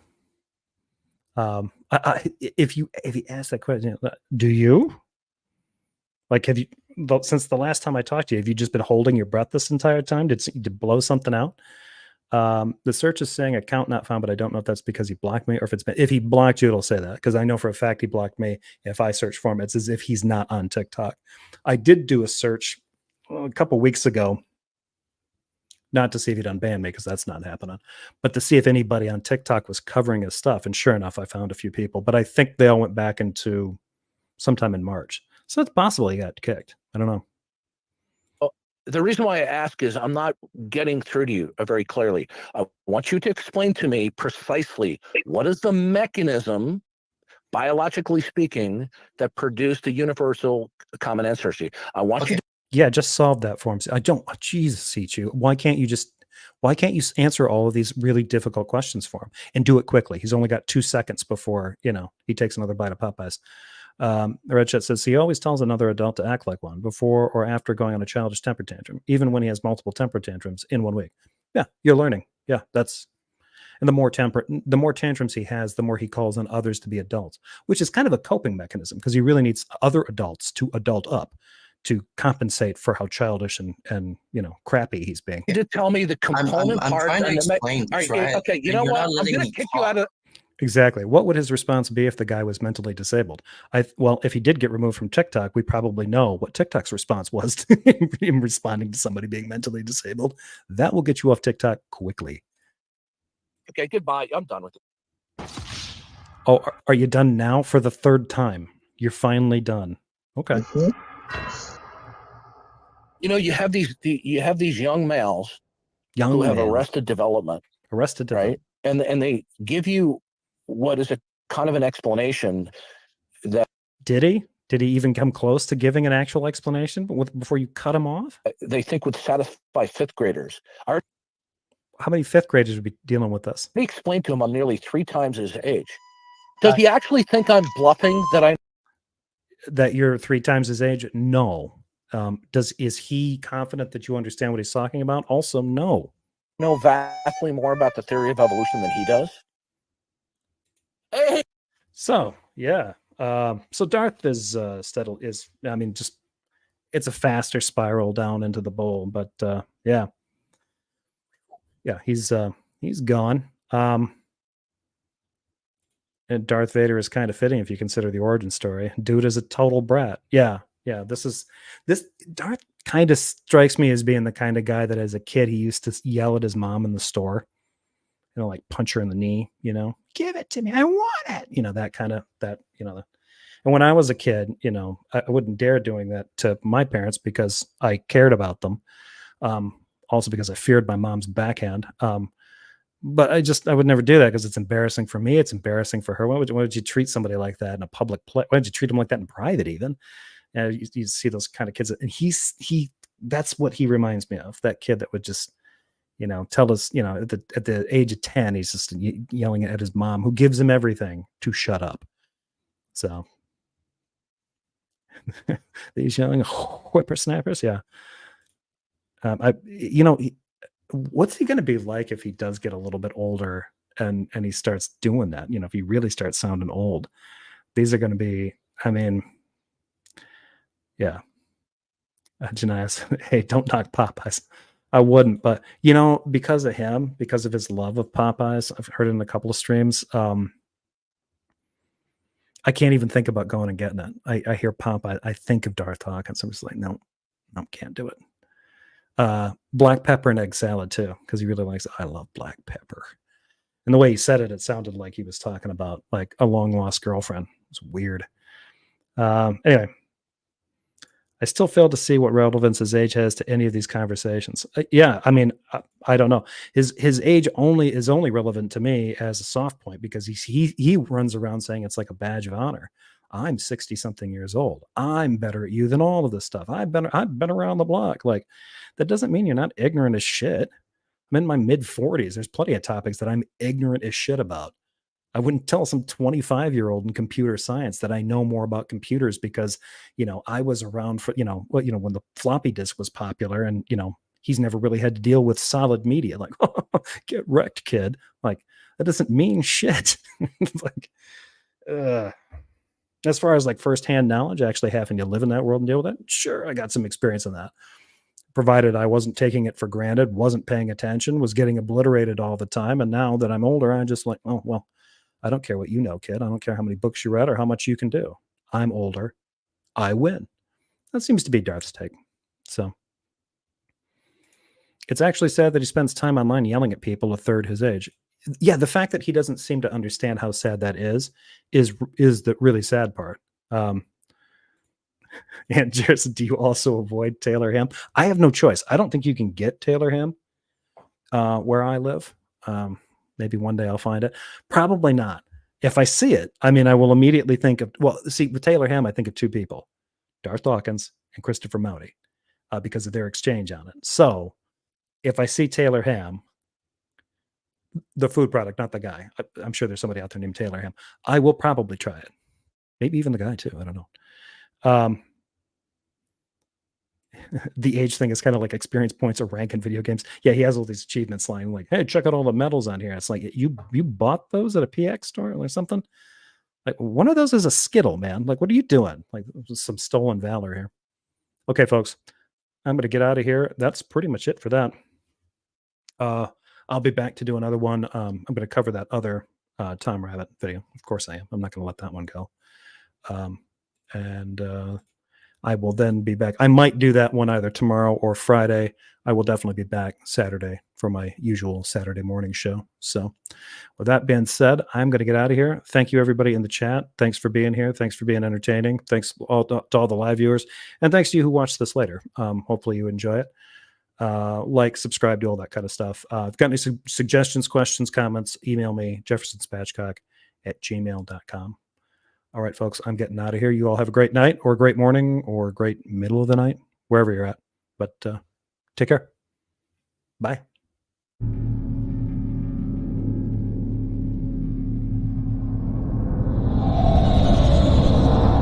If you ask that question, do you? Like, have you, since the last time I talked to you, have you just been holding your breath this entire time? Did you blow something out? The search is saying account not found, but I don't know if that's because he blocked me or if he blocked you, it'll say that, because I know for a fact he blocked me. If I search for him, it's as if he's not on TikTok. I did do a search a couple weeks ago not to see if he'd unban me because that's not happening, but to see if anybody on TikTok was covering his stuff. And sure enough, I found a few people, but I think they all went back into sometime in March. So it's possible he got kicked. I don't know. The reason why I ask is I'm not getting through to you very clearly. I want you to explain to me precisely what is the mechanism, biologically speaking, that produced the universal common ancestry. I want you to. Yeah, just solve that for him. I don't. Oh, Jesus, Sichu. Why can't you answer all of these really difficult questions for him and do it quickly? He's only got 2 seconds before he takes another bite of Popeyes. The Red Chat says he always tells another adult to act like one before or after going on a childish temper tantrum, even when he has multiple temper tantrums in 1 week. Yeah, you're learning. Yeah, and the more tantrums he has, the more he calls on others to be adults, which is kind of a coping mechanism because he really needs other adults to adult up to compensate for how childish and crappy he's being. You did tell me the component I'm parts. trying to explain this, right? Okay, you And know you're what? not I'm letting going to me kick you out talk. of. Exactly. What would his response be if the guy was mentally disabled? Well, if he did get removed from TikTok, we probably know what TikTok's response was to him responding to somebody being mentally disabled. That will get you off TikTok quickly. Okay, goodbye. I'm done with it. Oh, are you done now for the 3rd time? You're finally done. Okay. You have these young males who have arrested development, right? And they give you what is a kind of an explanation that Did he even come close to giving an actual explanation before you cut him off? they think would satisfy 5th graders. How many 5th graders would be dealing with this? They explained to him I'm nearly 3 times his age. Does he actually think I'm bluffing that you're 3 times his age? No. Is he confident that you understand what he's talking about? Also, no. Know vastly more about the theory of evolution than he does? Hey. So, yeah. So Darth is just it's a faster spiral down into the bowl, but yeah, he's gone. And Darth Vader is kind of fitting if you consider the origin story. Dude is a total brat. Yeah. This Darth kind of strikes me as being the kind of guy that as a kid he used to yell at his mom in the store, like punch her in the knee, give it to me, I want it, that kind of And when I was a kid, I wouldn't dare doing that to my parents because I cared about them. Also because I feared my mom's backhand. But I would never do that because it's embarrassing for me. It's embarrassing for her. Why would you treat somebody like that in a public place? Why would you treat them like that in private even? You see those kind of kids, and that's what he reminds me of. That kid that would just, tell us, at the age of 10, he's just yelling at his mom, who gives him everything, to shut up. So these young whippersnappers, yeah. What's he going to be like if he does get a little bit older and he starts doing that? If he really starts sounding old, these are going to be, yeah. Janias, hey, don't knock Popeyes. I wouldn't, but because of him, because of his love of Popeyes, I've heard it in a couple of streams. I can't even think about going and getting it. I hear Popeye, I think of Darth Dawkins. I'm just like, no, can't do it. Black pepper and egg salad too, because he really likes it. I love black pepper. And the way he said it, it sounded like he was talking about like a long lost girlfriend. It's weird. Anyway, I still fail to see what relevance his age has to any of these conversations. I don't know. His age is only relevant to me as a soft point because he runs around saying it's like a badge of honor. I'm 60 something years old. I'm better at you than all of this stuff. I've been around the block. Like, that doesn't mean you're not ignorant as shit. I'm in my mid 40s. There's plenty of topics that I'm ignorant as shit about. I wouldn't tell some 25-year-old in computer science that I know more about computers because, I was around for, when the floppy disk was popular and, he's never really had to deal with solid media. Like, get wrecked, kid. Like, that doesn't mean shit. Like, as far as like firsthand knowledge, actually having to live in that world and deal with it, sure, I got some experience in that. Provided I wasn't taking it for granted, wasn't paying attention, was getting obliterated all the time. And now that I'm older, I'm just like, oh, well, I don't care what you know, kid. I don't care how many books you read or how much you can do. I'm older. I win. That seems to be Darth's take. So, It's actually sad that he spends time online yelling at people a third his age. Yeah, the fact that he doesn't seem to understand how sad that is the really sad part. And just, do you also avoid Taylor ham? I have no choice. I don't think you can get Taylor ham where I live. Maybe one day I'll find it. Probably not. If I see it, I mean, I will immediately think of, well, see, with Taylor ham, I think of two people, Darth Dawkins and Christopher Mowdy, because of their exchange on it. So if I see Taylor ham, the food product, not the guy, I'm sure there's somebody out there named Taylor ham, I will probably try it. Maybe even the guy too. I don't know. The age thing is kind of like experience points or rank in video games. Yeah, he has all these achievements lying like, hey, check out all the medals on here. It's like, you bought those at a PX store or something? Like, one of those is a Skittle, man. Like, what are you doing? Like, some stolen valor here. Okay, folks, I'm going to get out of here. That's pretty much it for that. I'll be back to do another one. I'm going to cover that other Tom Rabbit video. Of course I am. I'm not going to let that one go. I will then be back. I might do that one either tomorrow or Friday. I will definitely be back Saturday for my usual Saturday morning show. So with that being said, I'm going to get out of here. Thank you, everybody in the chat. Thanks for being here. Thanks for being entertaining. Thanks to all the live viewers. And thanks to you who watch this later. Hopefully you enjoy it. Like, subscribe, do all that kind of stuff. If you've got any suggestions, questions, comments, email me, jeffersonspatchcock@gmail.com. All right, folks, I'm getting out of here. You all have a great night or a great morning or a great middle of the night, wherever you're at. But take care. Bye.